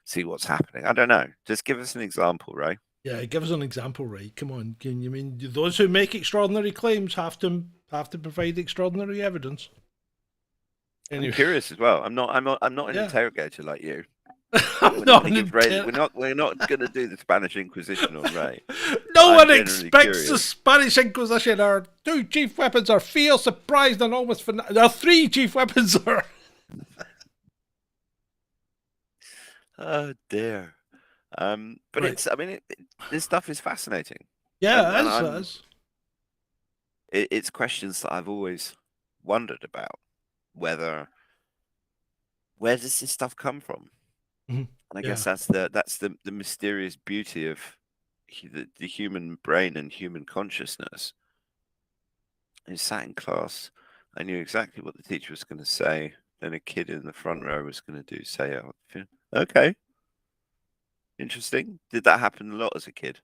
see what's happening. I don't know. Just give us an example, Ray. Yeah, give us an example, Ray. Come on. Can you mean those who make extraordinary claims have to provide extraordinary evidence? Anyway. I'm curious as well. I'm not an interrogator like you. We're not going to do the Spanish Inquisition on Ray. No one expects the Spanish Inquisition. Our two chief weapons are fear, surprise, and almost our three chief weapons are. Oh dear. But right. This stuff is fascinating. Yeah, it is. It's questions that I've always wondered about. Where does this stuff come from? Mm-hmm. And I guess that's the mysterious beauty of the human brain and human consciousness. I sat in class, I knew exactly what the teacher was going to say, and a kid in the front row was going to say, oh, okay, interesting. Did that happen a lot as a kid?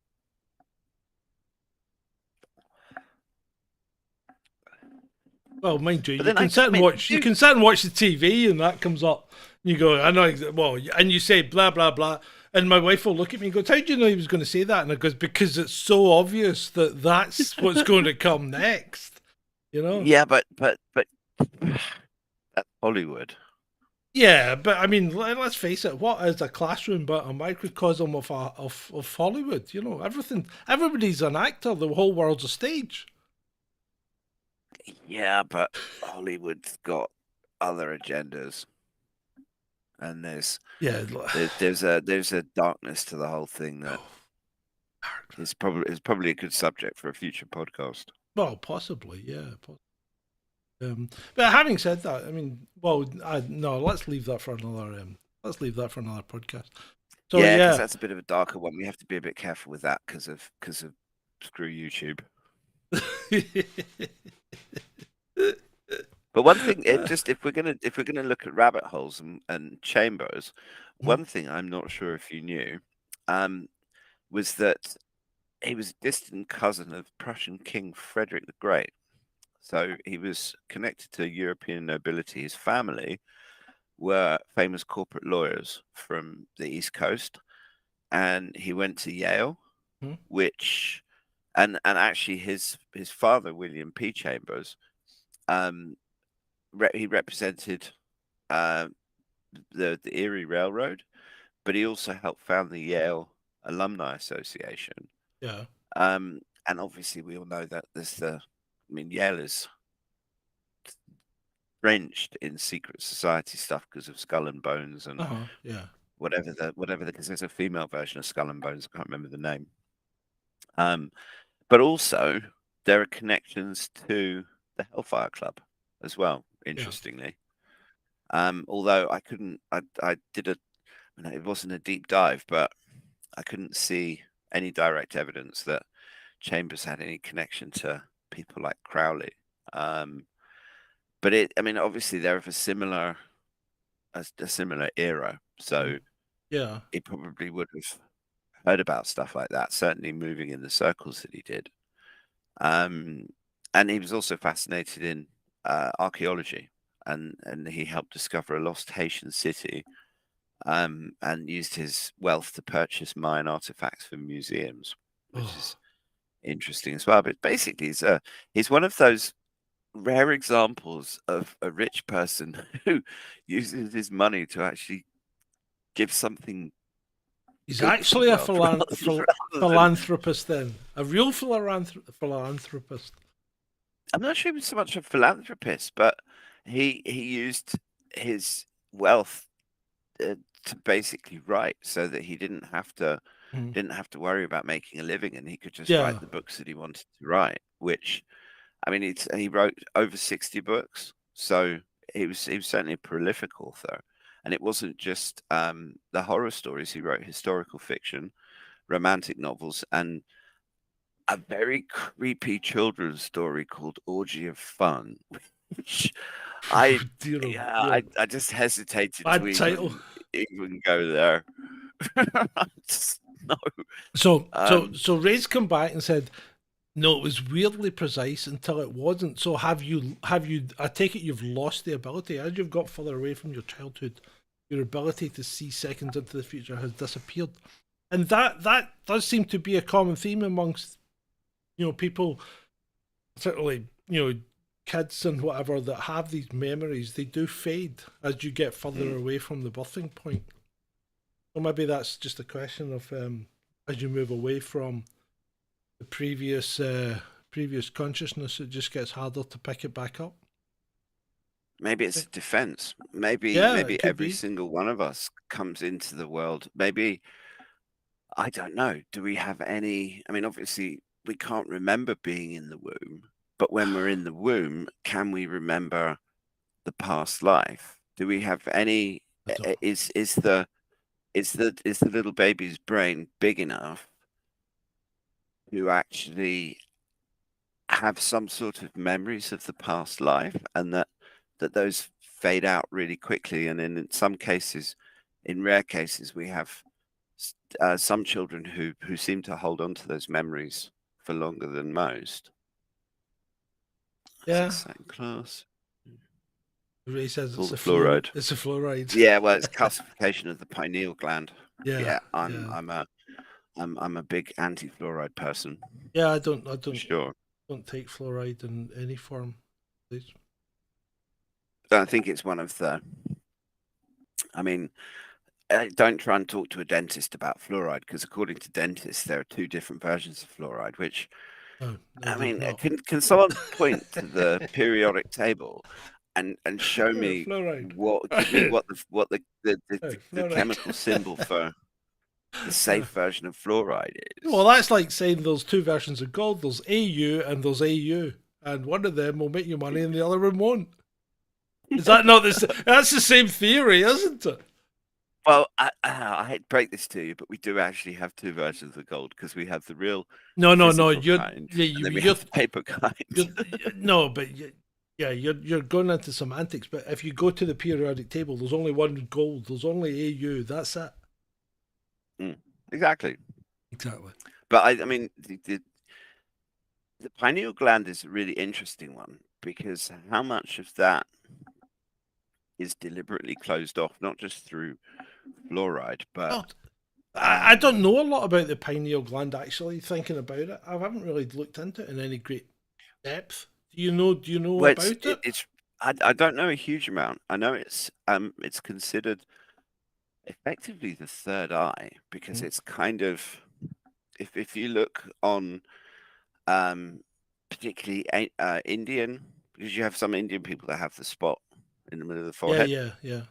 Well, mind you, you can sit and watch the TV, and that comes up. You go, I know. Well, and you say blah blah blah, and my wife will look at me and go, "How do you know he was going to say that?" And I goes, "Because it's so obvious that that's what's going to come next." You know? Yeah, but that's Hollywood. Yeah, but I mean, let's face it. What is a classroom but a microcosm of Hollywood? You know, everybody's an actor. The whole world's a stage. Yeah, but Hollywood's got other agendas, and there's a darkness to the whole thing that is probably a good subject for a future podcast. Well, possibly, yeah. But having said that, I mean, no, let's leave that for another. Let's leave that for another podcast. So yeah, because that's a bit of a darker one. We have to be a bit careful with that because of screw YouTube. But one thing, if we're gonna look at rabbit holes and chambers, one thing I'm not sure if you knew, was that he was a distant cousin of Prussian King Frederick the Great. So he was connected to European nobility. His family were famous corporate lawyers from the East Coast, and he went to Yale, which and actually his father, William P. Chambers, he represented the Erie Railroad, but he also helped found the Yale Alumni Association. Yeah. And obviously we all know that Yale is drenched in secret society stuff because of Skull and Bones and Yeah. whatever because there's a female version of Skull and Bones. I can't remember the name. But also there are connections to the Hellfire Club as well, interestingly. Although I did it wasn't a deep dive, but I couldn't see any direct evidence that Chambers had any connection to people like Crowley. But obviously they're of a similar era, so yeah, he probably would have heard about stuff like that. Certainly, moving in the circles that he did, and he was also fascinated in archaeology, and he helped discover a lost Haitian city, and used his wealth to purchase Mayan artifacts for museums, which is interesting as well. But basically, he's one of those rare examples of a rich person who uses his money to actually give something. He's good to actually the a world, philanthropist then. A real philanthropist. I'm not sure he was so much a philanthropist, but he used his wealth to basically write, so that he didn't have to worry about making a living, and he could just write the books that he wanted to write. Which, he wrote over 60 books, so he was certainly a prolific author. And it wasn't just the horror stories. He wrote historical fiction, romantic novels, and a very creepy children's story called Orgy of Fun, which I just hesitated Bad to title. even go there. No. So Ray's come back and said, no, it was weirdly precise until it wasn't. So have you? I take it you've lost the ability as you've got further away from your childhood. Your ability to see seconds into the future has disappeared, and that does seem to be a common theme amongst people, particularly kids and whatever that have these memories. They do fade as you get further away from the birthing point. So maybe that's just a question of as you move away from the previous consciousness, it just gets harder to pick it back up. Maybe it's a defense. Maybe every single one of us comes into the world. Maybe, I don't know. Do we have any? Obviously, we can't remember being in the womb, but when we're in the womb, can we remember the past life? Do we have any? Is the little baby's brain big enough to actually have some sort of memories of the past life, and that those fade out really quickly? And in some cases, in rare cases, we have some children who seem to hold on to those memories for longer than most. Yeah. Same class. Ray says it's a fluoride. It's a fluoride. Yeah, well, it's calcification of the pineal gland. Yeah. I'm a big anti-fluoride person. Yeah, I don't Sure. Don't take fluoride in any form, please. I think it's one of the. Don't try and talk to a dentist about fluoride, because according to dentists, there are two different versions of fluoride. Which, can someone point to the periodic table and show me what the chemical symbol for the safe version of fluoride is? Well, that's like saying there's two versions of gold. There's AU and there's AU, and one of them will make you money and the other one won't. Is that not this? That's the same theory, isn't it? Well, I hate to break this to you, but we do actually have two versions of gold, because we have the real no. You're the paper kind. You're going into semantics. But if you go to the periodic table, there's only one gold. There's only AU. That's it. Exactly. But the pineal gland is a really interesting one, because how much of that is deliberately closed off, not just through fluoride, but I don't know a lot about the pineal gland, actually, thinking about it. I haven't really looked into it in any great depth. Do you know Well, about it? it's I don't know a huge amount. I know it's considered effectively the third eye because Mm. it's kind of, if you look on um particularly Indian, because you have some Indian people that have the spot in the middle of the Yeah, forehead. yeah.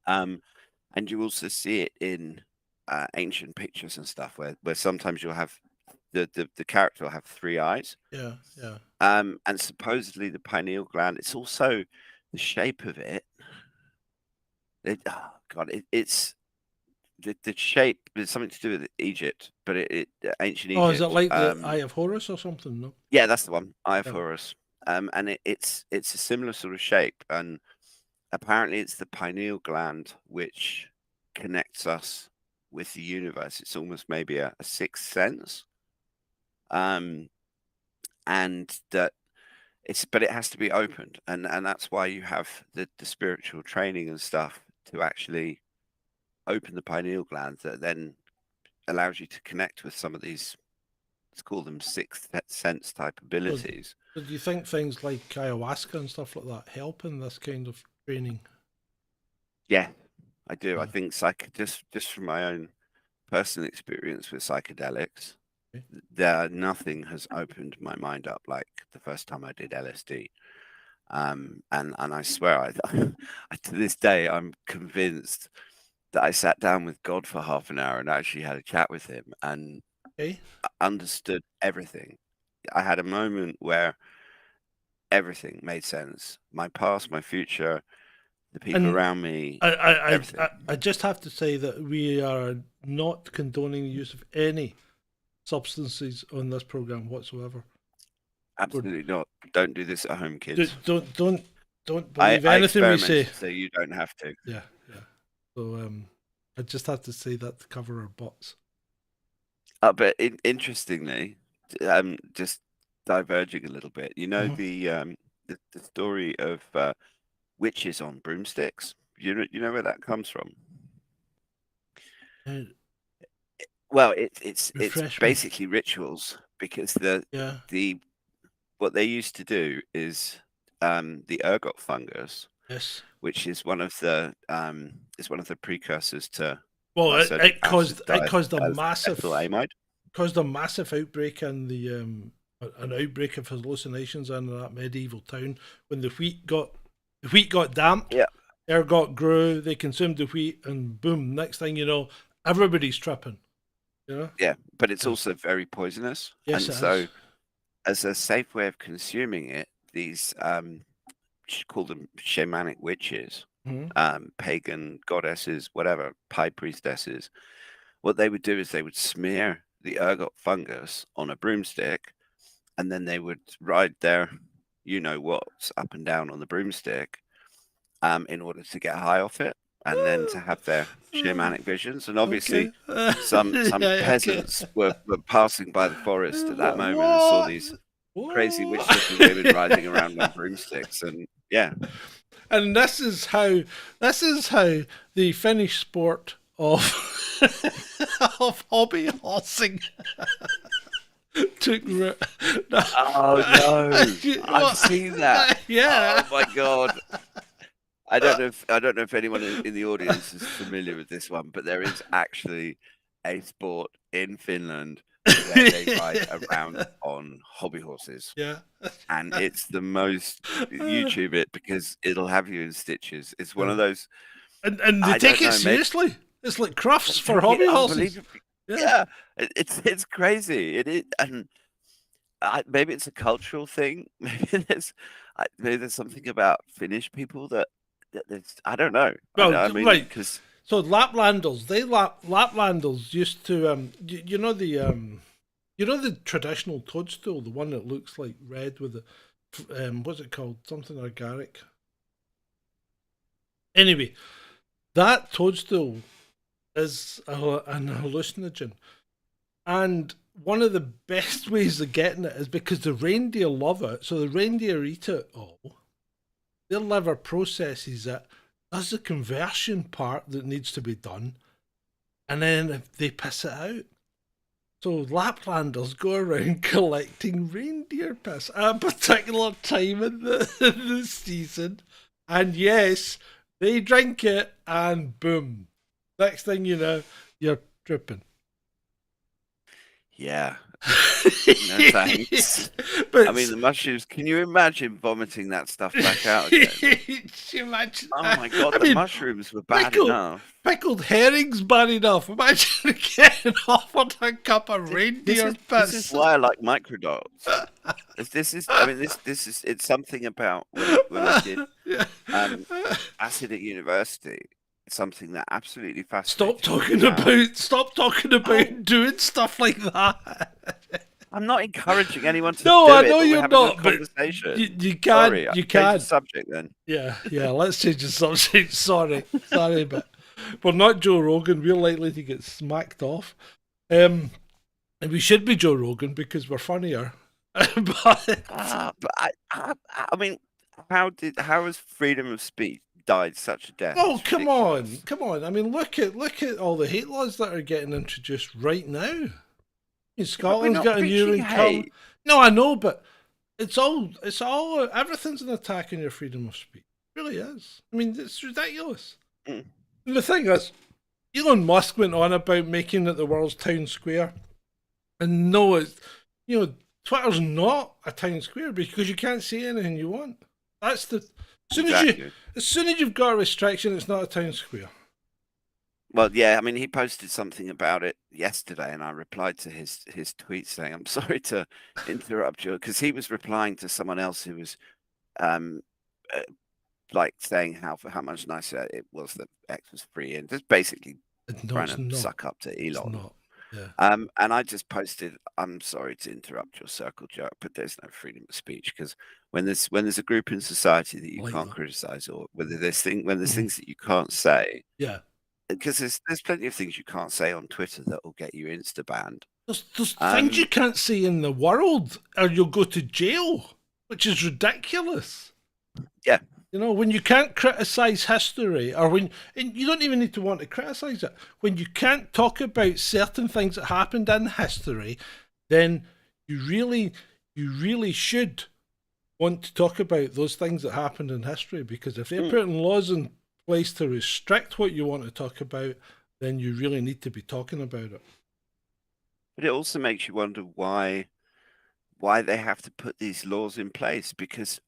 Um, and you also see it in ancient pictures and stuff where sometimes you'll have the character will have three eyes. Yeah, yeah. And supposedly the pineal gland, it's also the shape of it. Oh God, it's the shape is something to do with Egypt, but ancient Oh, is it Egypt. like the Eye of Horus or something? No. Yeah, that's the one, Eye of Yeah. Horus. And it's a similar sort of shape, and apparently it's the pineal gland which connects us with the universe. It's almost maybe a sixth sense. And that but it has to be opened, and that's why you have the spiritual training and stuff to actually open the pineal gland that then allows you to connect with some of these, let's call them sixth sense type So, abilities. so do you think things like ayahuasca and stuff like that help in this kind of training? Yeah, I do. I Yeah. think just from my own personal experience with psychedelics, Okay. nothing has opened my mind up like the first time I did LSD. And I swear, to this day, I'm convinced that I sat down with God for half an hour and actually had a chat with him and Okay. understood everything. I had a moment where everything made sense. My past, my future, the people And around me, I everything. I just have to say that we are not condoning the use of any substances on this program whatsoever. Absolutely not. Don't do this at home, Do, kids. don't I, believe I anything we experimented, say. so you don't have to. Yeah, yeah. So I just have to say that to cover our butts. But interestingly, just diverging a little bit, Mhm. the story of witches on broomsticks. You know where that comes from? Uh, Well, it's refresh me. basically rituals because Yeah. the what they used to do is the ergot fungus, Yes. which is one of the precursors to Well, certain acids, it caused a ethylamide. massive outbreak in the an outbreak of hallucinations in that medieval town when the wheat got damped, Yeah, ergot grew, they consumed the wheat, and boom! Next thing you know, everybody's tripping. You know? yeah, but it's Yeah. also very poisonous, Yes, and it is. so as a safe way of consuming it, these call them shamanic witches, Mhm. pagan goddesses, whatever, high priestesses. What they would do is they would smear the ergot fungus on a broomstick, and then they would ride their, what's up and down on the broomstick, in order to get high off it, and then to have their shamanic visions. And obviously, Okay. some Yeah. Okay. peasants were passing by the forest at that moment and saw What? these crazy witch-looking women riding What? around on broomsticks, and yeah, And this is how the Finnish sport of of hobby horsing took root. No, oh no, I've what? seen that. Yeah. Oh my god. I don't know if anyone in the audience is familiar with this one, but there is actually a sport in Finland where they ride around on hobby horses, Yeah. and it's the most, YouTube it because it'll have you in stitches. It's one of those, And they I take don't it know, maybe seriously. It's like crufts they for take it hobby horses. unbelievably. Yeah. Yeah, it's crazy. It is, and maybe it's a cultural thing. Maybe there's something about Finnish people that there's, I don't know. Well, I mean, right. because So Laplanders, Laplanders used to you know the traditional toadstool, the one that looks like red with the what's it called? Something agaric. Anyway, that toadstool is an hallucinogen, and one of the best ways of getting it is because the reindeer love it. So the reindeer eat it all. Their liver processes it. There's the conversion part that needs to be done. and then they piss it out. So Laplanders go around collecting reindeer piss at a particular time in the season, and yes, they drink it, and boom, next thing you know, you're tripping. Yeah. No thanks. But I mean, the mushrooms. Can you imagine vomiting that stuff back out again? Can you imagine? Oh my god, I the mean, mushrooms were bad enough. pickled herrings bad enough. Imagine getting offered a cup of reindeer piss. This is why I like microdose. This is. I mean, this is. It's something about when I did acid at university. It's something that absolutely fascinates me. Stop talking about doing stuff like that. I'm not encouraging anyone to No, do I it. know We're you're having not, a but conversation. you can. Sorry, You change can. the subject then. Yeah. Let's change the subject. Sorry, but we're not Joe Rogan. We're likely to get smacked off. And we should be Joe Rogan because we're funnier. But I mean, how has freedom of speech died such a death? Oh, come on! I mean, look at all the hate laws that are getting introduced right now. Scotland's got a new income. No, I know, but it's all everything's an attack on your freedom of speech. It really is. I mean, it's ridiculous. And the thing is, Elon Musk went on about making it the world's town square, and no, it's Twitter's not a town square because you can't say anything you want. That's the as soon as you've got a restriction, it's not a town square. Well, yeah, I mean, he posted something about it yesterday, and I replied to his tweet saying, "I'm sorry to interrupt you," because he was replying to someone else who was, like saying how much nicer it was that X was free, and just basically trying to suck up to Elon. It's not. Yeah. And I just posted, "I'm sorry to interrupt your circle jerk, but there's no freedom of speech because when there's a group in society that you can't criticize, or when there's things that you can't say, yeah." Because there's plenty of things you can't say on Twitter that will get you insta banned. There's things you can't say in the world, or you'll go to jail, which is ridiculous. Yeah. When you can't criticize history, or and you don't even need to want to criticize it, when you can't talk about certain things that happened in history, then you really should want to talk about those things that happened in history, because if they're putting laws in place to restrict what you want to talk about, then you really need to be talking about it. But it also makes you wonder why they have to put these laws in place, because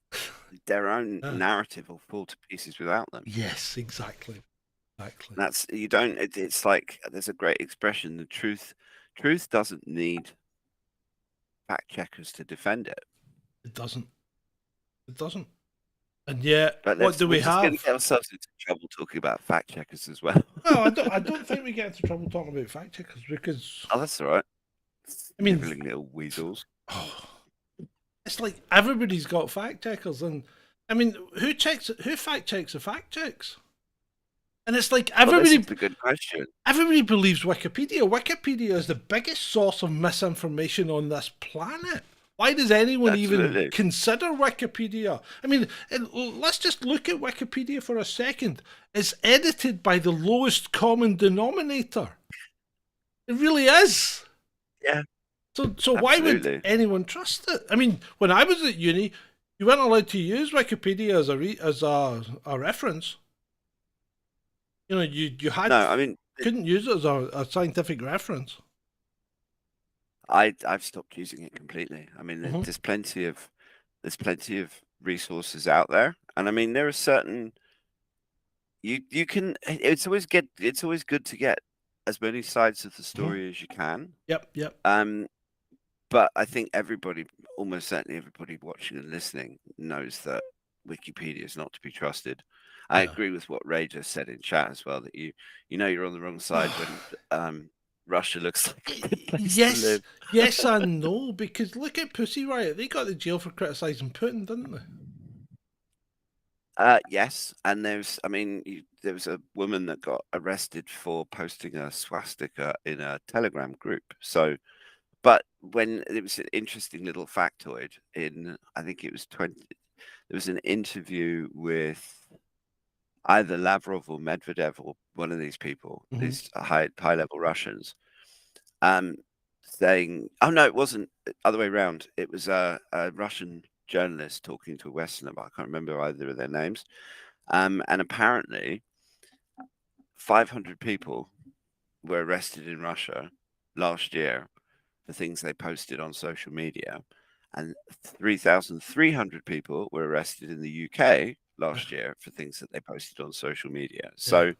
their own narrative will fall to pieces without them. Yes, exactly. That's it's like there's a great expression: the truth doesn't need fact checkers to defend it. It doesn't. And yet, what do we have? We're going to get ourselves into trouble talking about fact checkers as well. No, I don't think we get into trouble talking about fact checkers because. Oh, that's all right. I mean, little weasels. It's like everybody's got fact checkers, and I mean, who fact checks the fact checks? And it's like everybody. That's a good question. Everybody believes Wikipedia. Wikipedia is the biggest source of misinformation on this planet. Why does anyone even consider Wikipedia? I mean, let's just look at Wikipedia for a second. It's edited by the lowest common denominator. It really is. Yeah. So why would anyone trust it? I mean, when I was at uni, you weren't allowed to use Wikipedia as a reference. You had. No, I mean, couldn't use it as a scientific reference. I've stopped using it completely. I mean, there's plenty of resources out there, and I mean, there are certain you can. It's always good to get as many sides of the story as you can. Yep. But I think almost certainly everybody watching and listening knows that Wikipedia is not to be trusted. I agree with what Ray just said in chat as well, that you're on the wrong side when Russia looks like a good place to live. Yes and no, because look at Pussy Riot. They got to jail for criticising Putin, didn't they? Yes, and there was a woman that got arrested for posting a swastika in a Telegram group. So, but when it was an interesting little factoid I think it was there was an interview with either Lavrov or Medvedev or one of these people, these high level Russians, saying, "Oh no, it wasn't the other way around. It was a Russian journalist talking to a Westerner, but I can't remember either of their names." And apparently, 500 people were arrested in Russia last year for things they posted on social media, and 3,300 people were arrested in the UK last year for things that they posted on social media. So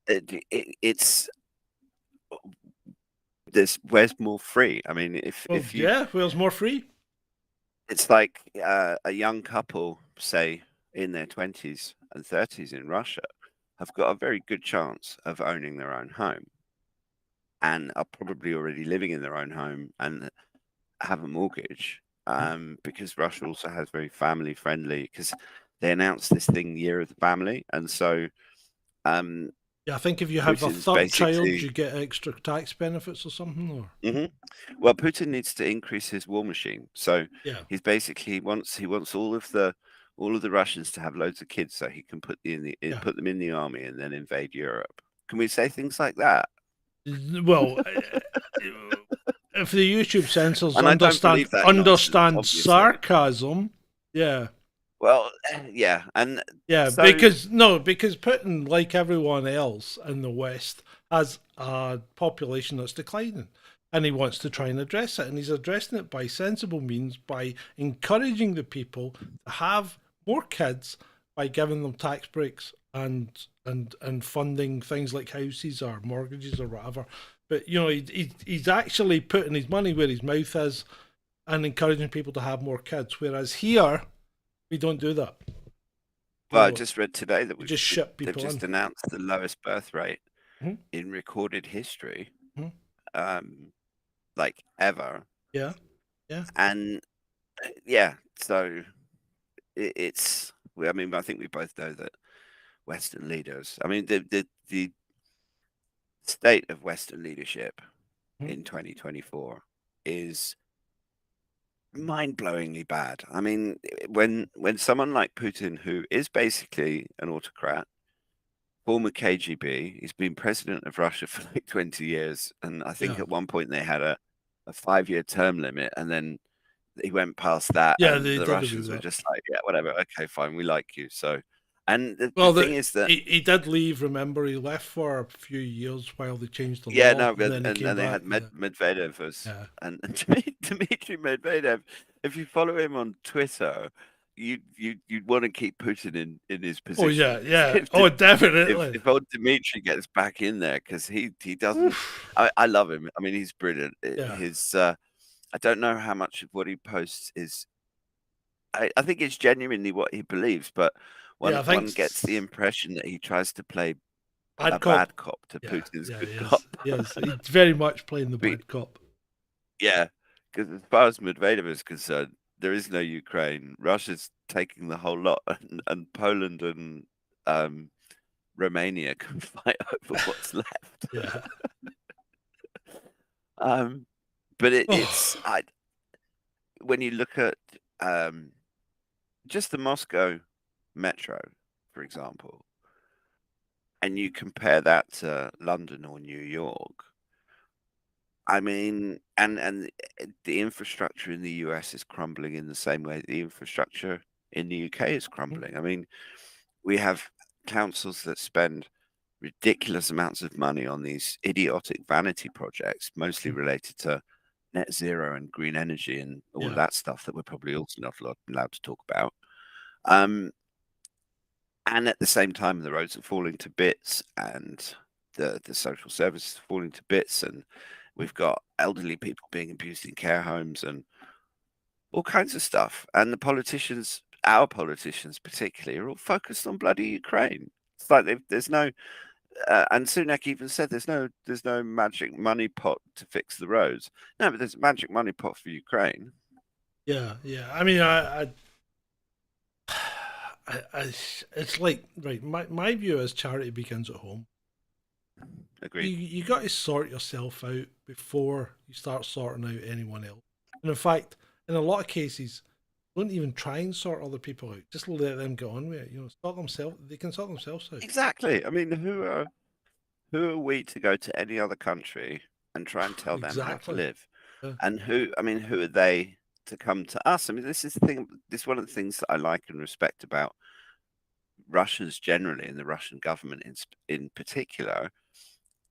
it's this. Where's more free? I mean, if you, where's more free? it's like a young couple, say in their 20s and 30s in Russia, have got a very good chance of owning their own home, and are probably already living in their own home and have a mortgage, because Russia also has very family friendly, because they announced this thing, the Year of the Family, and so I think if you have a Putin's third child, basically you get extra tax benefits or something. Or well, Putin needs to increase his war machine, so yeah, he's basically he wants all of the Russians to have loads of kids, so he can put put them in the army and then invade Europe. Can we say things like that? Well, if the YouTube censors And I don't believe that nonsense, understand obviously. sarcasm, yeah. Well, yeah, and Yeah, so, because Putin, like everyone else in the West, has a population that's declining, and he wants to try and address it, and he's addressing it by sensible means, by encouraging the people to have more kids, by giving them tax breaks and funding things like houses or mortgages or whatever. But he's actually putting his money where his mouth is, and encouraging people to have more kids. Whereas here, we don't do that. well, I just read today that just ship people they've just in. announced the lowest birth rate Mhm. in recorded history, Mhm. like ever. Yeah. And so it's. I mean, I think we both know that Western leaders. I mean, the state of Western leadership in 2024 is mind-blowingly bad. I mean, when someone like Putin, who is basically an autocrat, former KGB, he's been president of Russia for like 20 years, and I think at one point they had a 5-year term limit, and then he went past that, and They the did Russians were that. just like, yeah, whatever, okay, fine, we like you. So, and the thing is that he did leave. Remember, he left for a few years while they changed the yeah, law, no, and then he and came they back. had Medvedev as, Yeah. and Dmitry Medvedev. If you follow him on Twitter, you'd want to keep Putin in his Oh position. yeah. If, Oh, definitely. if old Dmitry gets back in there, because he doesn't. Oof. I love him. I mean, he's brilliant. Yeah. His I don't know how much of what he posts is. I think it's genuinely what he believes, but Yeah, I one think gets the impression that he tries to play a bad cop. bad cop to Yeah, Putin's yeah, good he cop. is. Yes, he's very much playing the Be- bad cop. Yeah, because as far as Medvedev is concerned, there is no Ukraine. Russia's taking the whole lot, and Poland and Romania can fight over what's left. Yeah. But it's when you look at just the Moscow metro, for example, and you compare that to London or New York. I mean, and the infrastructure in the US is crumbling in the same way the infrastructure in the UK is crumbling. I mean, we have councils that spend ridiculous amounts of money on these idiotic vanity projects, mostly related to net zero and green energy and all of that stuff that we're probably also not allowed to talk about. And at the same time, the roads are falling to bits, and the social services are falling to bits, and we've got elderly people being abused in care homes and all kinds of stuff. And the politicians, our politicians particularly, are all focused on bloody Ukraine. It's like there's no, and Sunak even said there's no magic money pot to fix the roads. No, but there's a magic money pot for Ukraine. Yeah. I mean, it's like, right. My view is charity begins at home. Agreed. You got to sort yourself out before you start sorting out anyone else. And in fact, in a lot of cases, Don't even try and sort other people out. Just let them get on with it. Sort themselves. They can sort themselves out. Exactly. I mean, who are we to go to any other country and try and tell them how to Exactly. live? Yeah. And who are they to come to us? I mean, this is the thing. This is one of the things that I like and respect about Russians generally, and the Russian government in particular,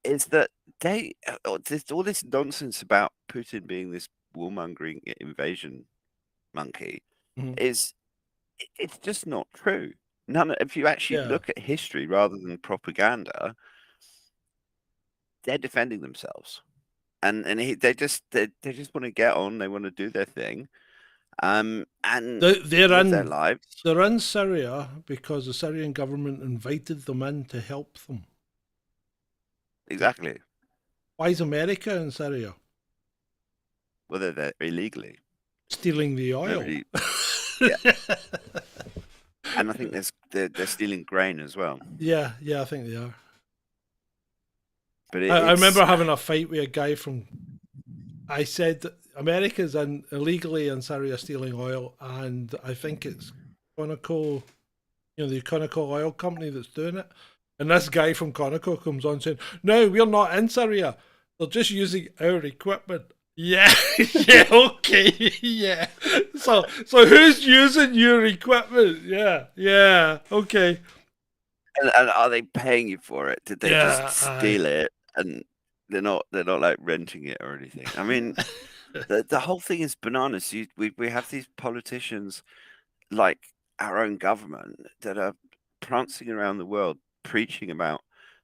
is that there's all this nonsense about Putin being this warmongering invasion monkey Mhm. it's just not true. If you actually Yeah. look at history rather than propaganda, they're defending themselves, and they just want to get on. They want to do their thing, and They're live their in lives. they're in Syria because the Syrian government invited them in to help them. Exactly. Why is America in Syria? Whether they're illegally Stealing the oil. Nobody, yeah. And I think they're stealing grain as well. Yeah, I think they are. But I remember having a fight with a guy from. I said that America's illegally in Syria stealing oil, and I think it's Conoco, the Conoco oil company that's doing it. And this guy from Conoco comes on saying, "No, we're not in Syria. They're just using our equipment." Yeah, yeah, okay, yeah. So who's using your equipment? Yeah, okay. And are they paying you for it? Did they just Yeah, steal it? And they're not like renting it or anything. I mean, the whole thing is bananas. We have these politicians like our own government that are prancing around the world preaching about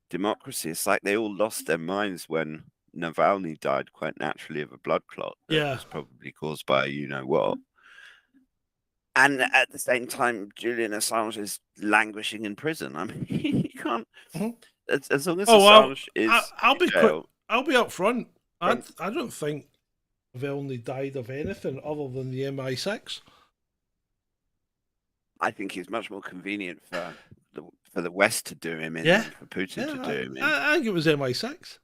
democracy. It's like they all lost their minds when Navalny died quite naturally of a blood clot that Yeah. was probably caused by you know what. And at the same time, Julian Assange is languishing in prison. I mean, you can't. Mhm. As long as Oh, well, Assange is I'll in be quick. jail, I'll be up front. I don't think Navalny died of anything other than the MI6. I think it's much more convenient for the West to do him in Yeah. than for Putin to do him in. I think it was MI6.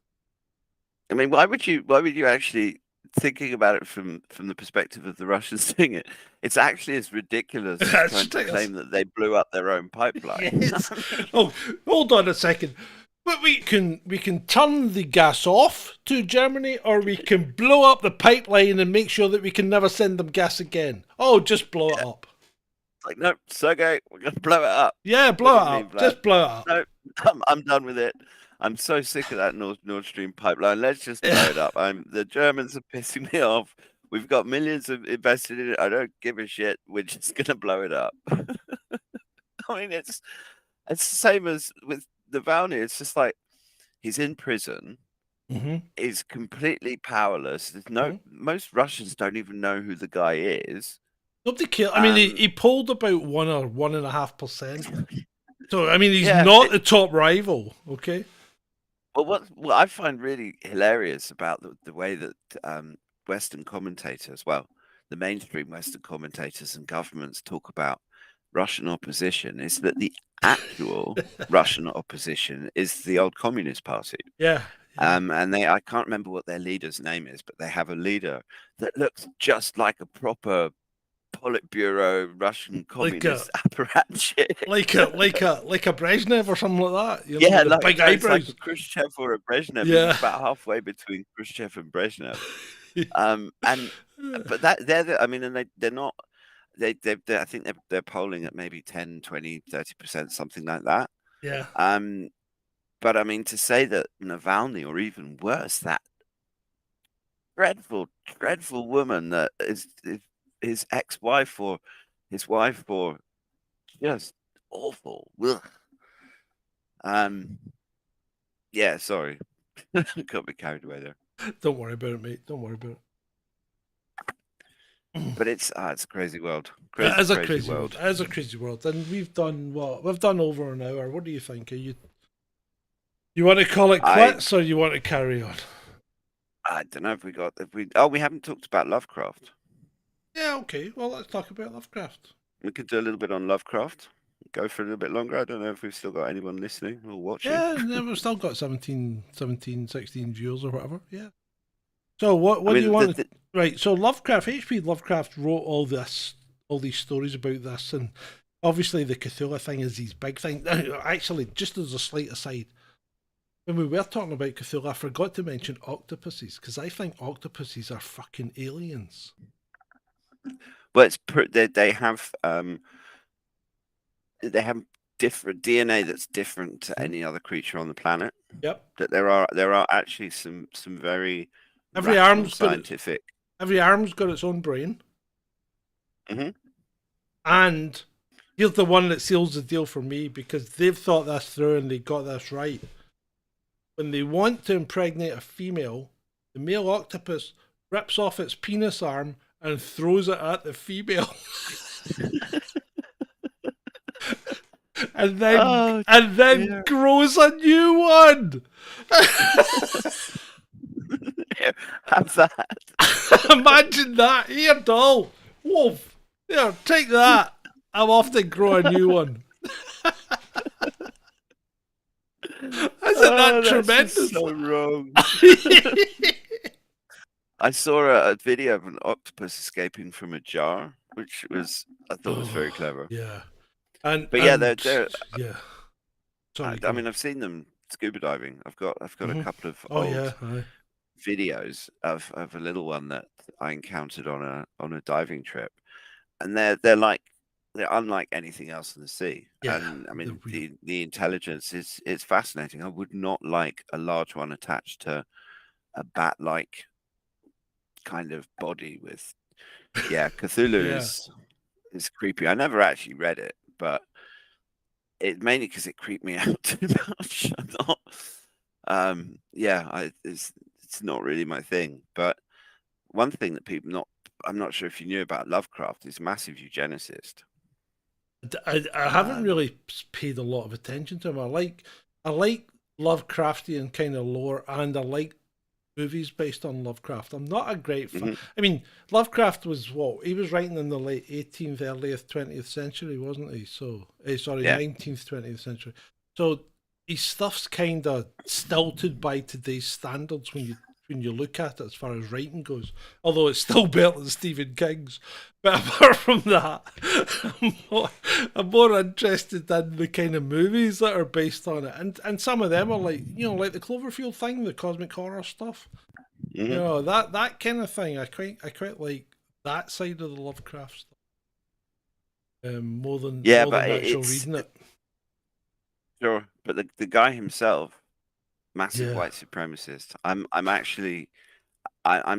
I mean, why would you actually, thinking about it from the perspective of the Russians doing it? It's actually as ridiculous as That's trying to ridiculous. claim that they blew up their own pipeline. Yes. Oh, hold on a second. But we can turn the gas off to Germany, or we can blow up the pipeline and make sure that we can never send them gas again. Oh, just blow it up. It's like, no, Sergey, we're gonna blow it up. Yeah, blow it What do you mean, up. Vlad? Just blow it up. No, I'm done with it. I'm so sick of that Nord Stream pipeline. Let's just blow it up. The Germans are pissing me off. We've got millions invested in it. I don't give a shit. We're just gonna blow it up. I mean, it's the same as with Navalny. It's just like he's in prison. Mm-hmm. He's completely powerless. There's most Russians don't even know who the guy is. Nobody cares. I mean, he polled about 1 or 1.5%. So I mean, he's Yeah, not the top rival. Okay. Well, what I find really hilarious about the way that Western commentators, well, the mainstream Western commentators and governments talk about Russian opposition is that the actual Russian opposition is the old Communist Party. Yeah. And I can't remember what their leader's name is, but they have a leader that looks just like a proper Politburo Russian communist apparatchik. Like a Brezhnev or something like that. Yeah, with big eyebrows. Like a Khrushchev or a Brezhnev. Yeah. He's about halfway between Khrushchev and Brezhnev. But they're not. They I think they're polling at maybe 10, 20, 30%, something like that. Yeah. But I mean, to say that Navalny, or even worse, that dreadful woman that is his ex-wife or his wife, or just awful. Ugh. Yeah, sorry. Got me carried away there. Don't worry about it, mate. Don't worry about it. But it's a crazy world. It is a crazy world. It is a crazy world. And we've done what? We've done over an hour. What do you think? You want to call it quits, or you want to carry on? I don't know we haven't talked about Lovecraft. Yeah, okay. Well, let's talk about Lovecraft. We could do a little bit on Lovecraft. Go for a little bit longer. I don't know if we've still got anyone listening or watching. Yeah, we've still got 16 viewers or whatever. Yeah. So what do you want? Right. So Lovecraft, H.P. Lovecraft wrote all this all these stories about this, and obviously the Cthulhu thing is his big thing. Now, actually, just as a slight aside, when we were talking about Cthulhu, I forgot to mention octopuses, because I think octopuses are fucking aliens. Well, they have different DNA that's different to any other creature on the planet. Yep. That there are actually some very Every rational, arm's scientific. Every arm's got its own brain. Mm-hmm. And here's the one that seals the deal for me, because they've thought this through and they got this right. When they want to impregnate a female, the male octopus rips off its penis arm and throws it at the female. and then grows a new one. Here, have that. Imagine that. Here, doll. Wolf. Here, take that. I'm off to grow a new one. Isn't that tremendous? So wrong. I saw a video of an octopus escaping from a jar, which I thought was very clever. Yeah. They're yeah. Sorry, I mean, I've seen them scuba diving. I've got a couple of videos of a little one that I encountered on a diving trip, and they're unlike anything else in the sea. Yeah, and I mean the intelligence is fascinating. I would not like a large one attached to a bat-like kind of body with Cthulhu is creepy. I never actually read it, but it mainly because it creeped me out too much. I'm not it's not really my thing. But one thing that I'm not sure if you knew about Lovecraft, he's a massive eugenicist. I haven't really paid a lot of attention to him. I like Lovecraftian kind of lore, and I like movies based on Lovecraft. I'm not a great fan. Mm-hmm. I mean, Lovecraft was he was writing in the late 18th, earliest 20th century, wasn't he? So, 19th, 20th century. So his stuff's kind of stilted by today's standards when you look at it as far as writing goes. Although it's still better than Stephen King's. But apart from that, I'm more interested in the kind of movies that are based on it. And some of them are like the Cloverfield thing, the cosmic horror stuff. Mm-hmm. That kind of thing. I quite like that side of the Lovecraft stuff. More than actual reading it. Sure, but the guy himself, massive white supremacist. I'm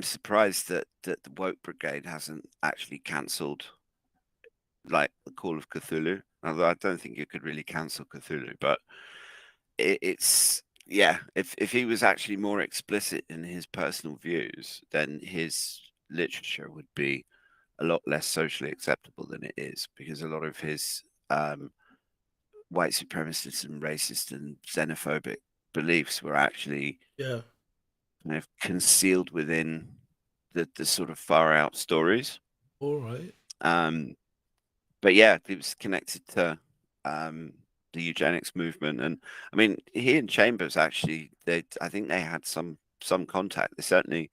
surprised that the Woke Brigade hasn't actually cancelled like the Call of Cthulhu. Although I don't think you could really cancel Cthulhu, but it's if he was actually more explicit in his personal views, then his literature would be a lot less socially acceptable than it is, because a lot of his white supremacist and racist and xenophobic beliefs were actually kind of concealed within the sort of far out stories. All right. But yeah, it was connected to the eugenics movement, and I mean, he and Chambers actually, I think they had some contact. They certainly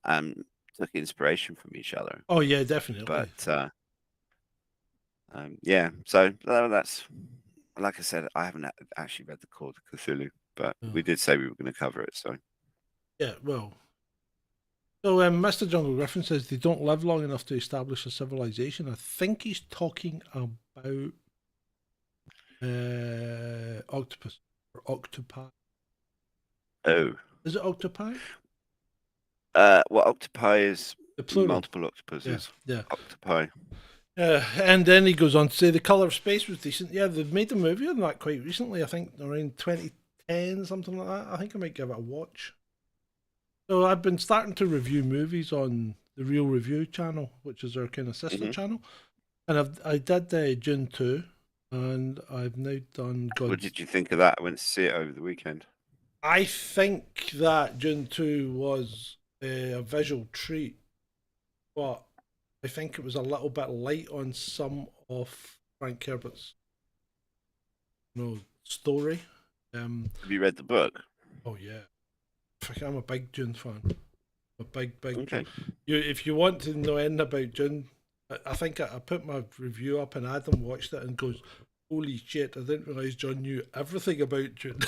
took inspiration from each other. Oh yeah, definitely. But so that's, like I said, I haven't actually read the Call of Cthulhu, but we did say we were going to cover it. So yeah, well. So Mr. Jungle Griffin says they don't live long enough to establish a civilization. I think he's talking about octopus or octopi. Oh, is it octopi? Well, octopi is the plural. Multiple octopuses. Yeah. Octopi. And then he goes on to say The Colour of Space was decent. Yeah, they've made a movie on that quite recently. I think around 2010, something like that. I think I might give it a watch. So I've been starting to review movies on the Real Review channel, which is our kind of sister channel. And I did June 2, and I've now done God's... What did you think of that? I went to see it over the weekend. I think that June 2 was a visual treat, but I think it was a little bit light on some of Frank Herbert's story. Have you read the book? Oh, yeah. I'm a big Dune fan. A big okay. Dune. If you want to know anything about Dune, I think I put my review up and Adam watched it and goes, "Holy shit! I didn't realise John knew everything about Dune."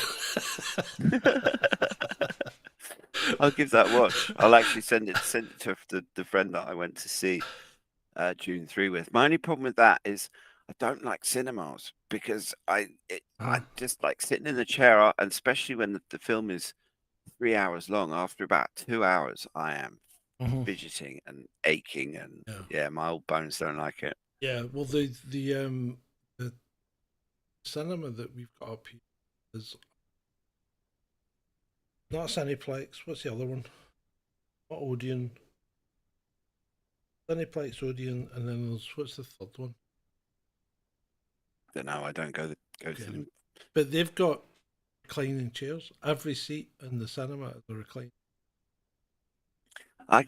I'll give that a watch. I'll actually send it to the friend that I went to see June 3 with. My only problem with that is I don't like cinemas because I just like sitting in the chair, and especially when the film is 3 hours long. After about 2 hours, I am Mhm. fidgeting and aching, and Yeah. yeah, my old bones don't like it. Yeah, well, the cinema that we've got up here is not Cineplex. What's the other one? Not Odeon. Cineplex, Odeon, and then there's what's the third one? Don't know. I don't go to Yeah. them. But they've got reclining chairs. Every seat in the cinema is a reclining. I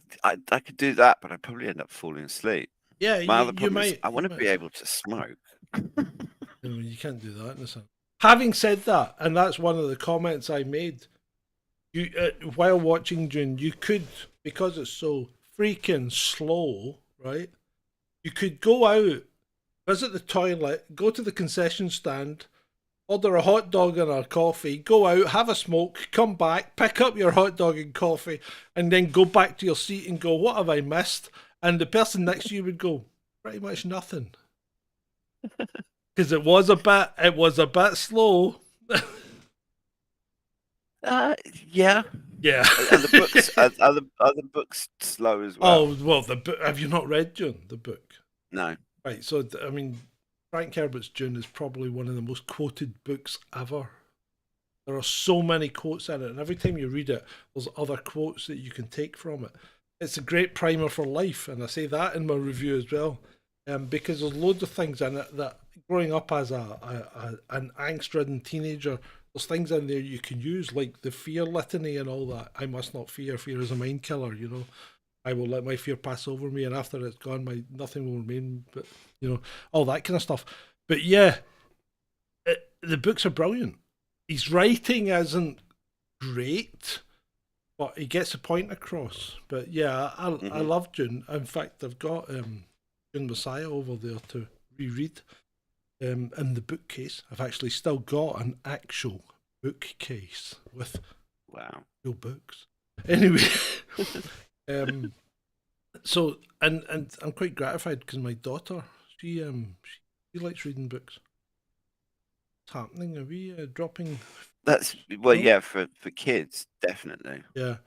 could do that, but I'd probably end up falling asleep. Yeah, My other you problem is might. I You want to might. be able to smoke. You can't do that in the cinema. Having said that, and that's one of the comments I made. You while watching Dune, you could, because it's so freaking slow, right? You could go out, visit the toilet, go to the concession stand, order a hot dog and a coffee, go out, have a smoke, come back, pick up your hot dog and coffee, and then go back to your seat and go, "What have I missed?" And the person next to you would go, "Pretty much nothing," because it was a bit slow. Yeah. Yeah. Are the books are the books slow as well? Oh well, the book. Have you not read Dune? The book, No. right? So I mean, Frank Herbert's Dune is probably one of the most quoted books ever. There are so many quotes in it, and every time you read it, there's other quotes that you can take from it. It's a great primer for life, and I say that in my review as well, because there's loads of things in it that, growing up as an angst-ridden teenager, there's things in there you can use, like the fear litany and all that. I must not fear. Fear is a mind killer. I will let my fear pass over me, and after it's gone, my nothing will remain. But all that kind of stuff. But yeah, the books are brilliant. His writing isn't great, but he gets the point across. But yeah, I love Dune. In fact, I've got Dune Messiah over there to reread. In the bookcase, I've actually still got an actual bookcase with real books. Anyway, so and I'm quite gratified because my daughter, she likes reading books. What's happening? Are we dropping? That's yeah, for kids, definitely. Yeah,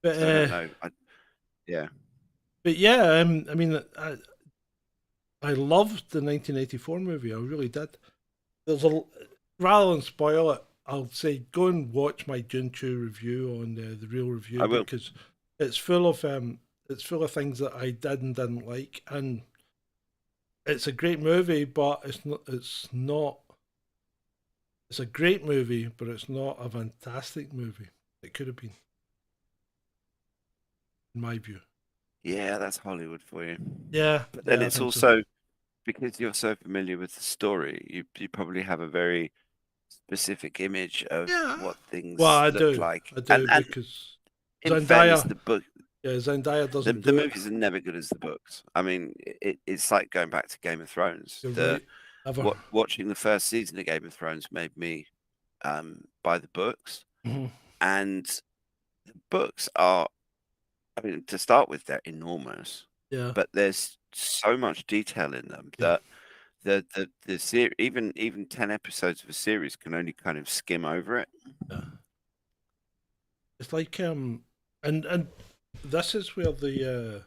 but so I don't know. Yeah. But yeah, I mean, I loved the 1984 movie. I really did. Rather than spoil it, I'll say go and watch my Dune 2 review on the Real Review, because it's full of things that I did and didn't like, and it's a great movie, but it's not. It's a great movie, but it's not a fantastic movie. It could have been, in my view. Yeah, that's Hollywood for you. Yeah, but then it's also because you're so familiar with the story, you probably have a very specific image of what things look like. I do, because in fairness, the book. Yeah, Zendaya doesn't. The movies are never good as the books. I mean, it's like going back to Game of Thrones. Watching the first season of Game of Thrones made me buy the books, and the books are. I mean, to start with, they're enormous. Yeah. But there's so much detail in them that the series, even 10 episodes of a series, can only kind of skim over it. Yeah. It's like and this is where the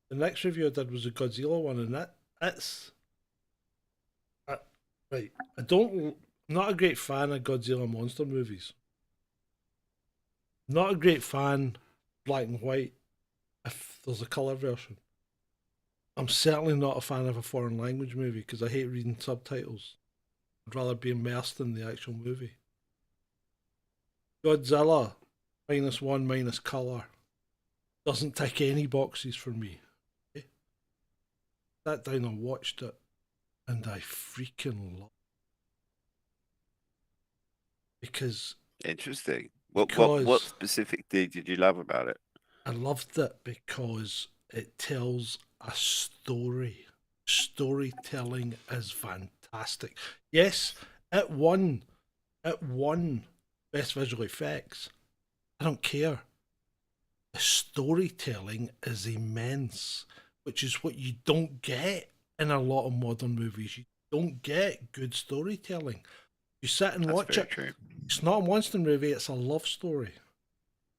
next review I did was a Godzilla one, and that's right. I'm not a great fan of Godzilla monster movies. Not a great fan, black and white, if there's a colour version. I'm certainly not a fan of a foreign language movie because I hate reading subtitles. I'd rather be immersed in the actual movie. Godzilla, -1, minus colour, doesn't tick any boxes for me. Okay? Sat down and watched it, and I freaking loved it. Because... Interesting. What specific did you love about it? I loved it because it tells a story. Storytelling is fantastic. Yes, it won Best Visual Effects. I don't care. The storytelling is immense, which is what you don't get in a lot of modern movies. You don't get good storytelling. You sit and watch it. True. It's not a monster movie, it's a love story.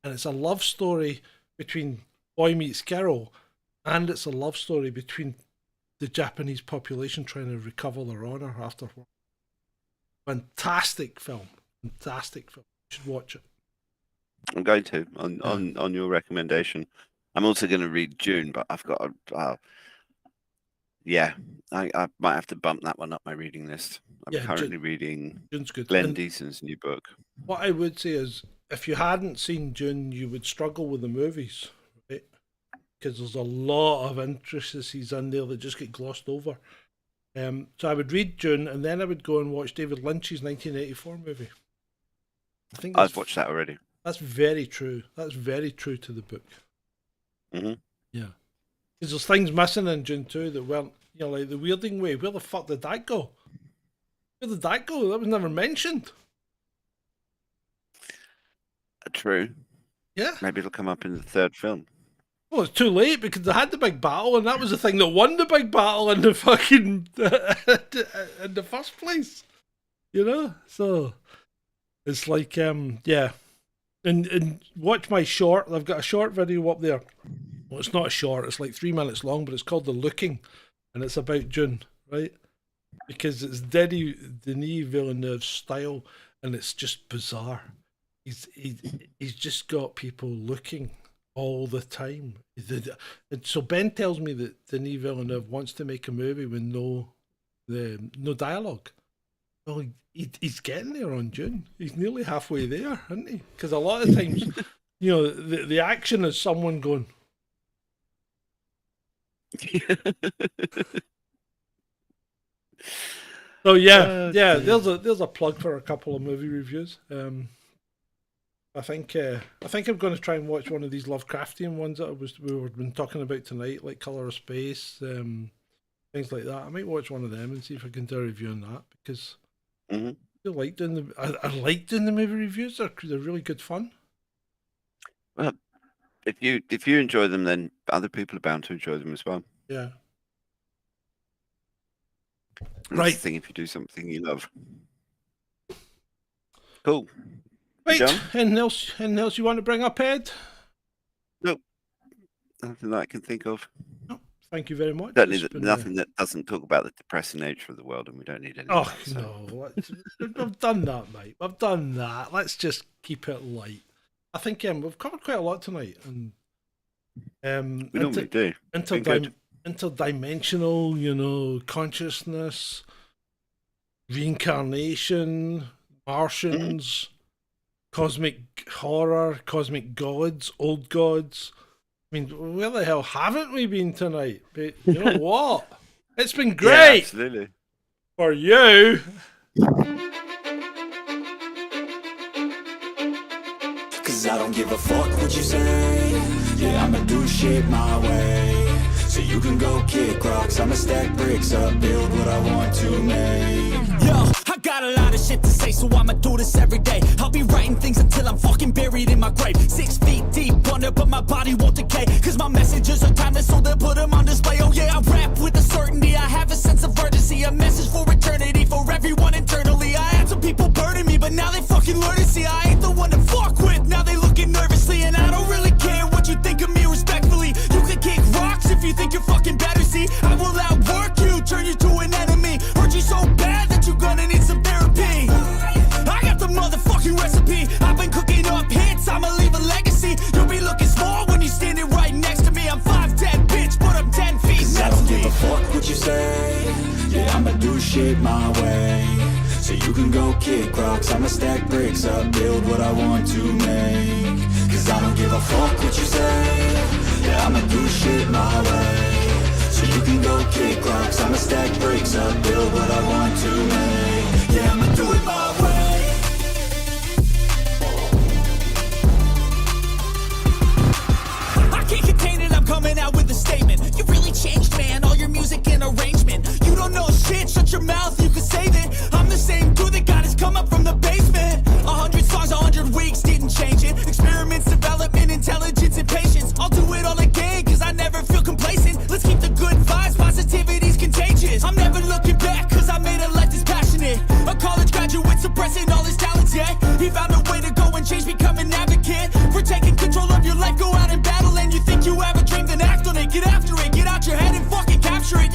And it's a love story between boy meets girl, and it's a love story between the Japanese population trying to recover their honour after war. Fantastic film. Fantastic film. You should watch it. I'm going to on your recommendation. I'm also going to read June, but I've got I might have to bump that one up my reading list. I'm currently reading June's good. Glenn Deason's new book. What I would say is, if you hadn't seen June, you would struggle with the movies, right? Because there's a lot of intricacies in there that just get glossed over. So I would read June, and then I would go and watch David Lynch's 1984 movie. I think I've watched that already. That's very true. That's very true to the book. Mm-hmm. Yeah. Because there's things missing in June too that weren't, like the Weirding Way. Where the fuck did that go? Where did that go? That was never mentioned. True. Yeah. Maybe it'll come up in the third film. Well, it's too late because they had the big battle, and that was the thing that won the big battle in the fucking in the first place. So it's like yeah. And watch my short. I've got a short video up there. Well, it's not a short. It's like 3 minutes long, but it's called The Looking, and it's about June, right? Because it's Denis Villeneuve's style, and it's just bizarre. He's just got people looking all the time. And so Ben tells me that Denis Villeneuve wants to make a movie with no dialogue. Well, he's getting there on June. He's nearly halfway there, isn't he? Because a lot of times, the action is someone going. So there's a plug for a couple of movie reviews. I think I'm going to try and watch one of these Lovecraftian ones that we've been talking about tonight, like Colour of Space, things like that. I might watch one of them and see if I can do a review on that, because I like doing I like doing the movie reviews. They're really good fun. Well, if you enjoy them, then other people are bound to enjoy them as well. Yeah. That's right. The thing, if you do something you love. Cool. Right. Anything else you want to bring up, Ed? Nope. Nothing that I can think of. No. Thank you very much. Certainly nothing that doesn't talk about the depressing nature of the world, and we don't need any. Oh, no. I've done that, mate. I've done that. Let's just keep it light. I think we've covered quite a lot tonight. And we normally do. Interdimensional, consciousness, reincarnation, Martians, cosmic horror, cosmic gods, old gods. I mean, where the hell haven't we been tonight? But you know what? It's been great. Yeah, absolutely. For you. Cause I don't give a fuck what you say. Yeah, I'ma do shit my way. So you can go kick rocks, I'ma stack bricks up, build what I want to make. Yo, I got a lot of shit to say, so I'ma do this every day. I'll be writing things until I'm fucking buried in my grave. 6 feet deep under, but my body won't decay. Cause my messages are timeless, so they'll put them on display. Oh yeah, I rap with a certainty, I have a sense of urgency. A message for eternity, for everyone internally. I had some people burning me, but now they fucking learn to see I ain't the one to fuck with. Now they looking nervously, and I don't really care what you think of me respectfully. You can kick rocks if you think you're fucking better, see. I will outwork you, turn you to an enemy. Hurt you so bad that you're gonna need some therapy. I got the motherfucking recipe. I've been cooking up hits, I'ma leave a legacy. You'll be looking small when you're standing right next to me. I'm 5'10", bitch, but I'm 10 feet. Cause I don't give a fuck what you say. Yeah, I'ma do shit my way. So you can go kick rocks, I'ma stack bricks up, build what I want to make. Cause I don't give a fuck what you say. Yeah, I'ma do shit my way. So you can go kick rocks, I'ma stack bricks up, build what I want to make. Yeah, I'ma do it my way. I can't contain it, I'm coming out with a statement. You really changed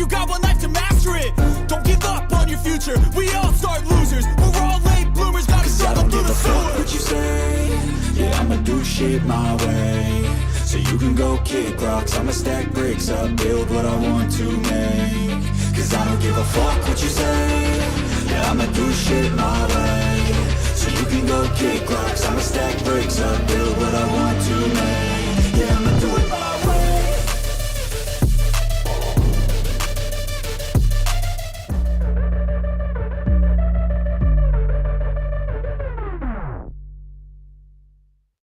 You got one life to master it. Don't give up on your future. We all start losers. We're all late bloomers. Gotta start through the sewer. What you say? Yeah, I'ma do shit my way. So you can go kick rocks. I'ma stack bricks up, build what I want to make. Cause I don't give a fuck what you say. Yeah, I'ma do shit my way. So you can go kick rocks. I'ma stack bricks up, build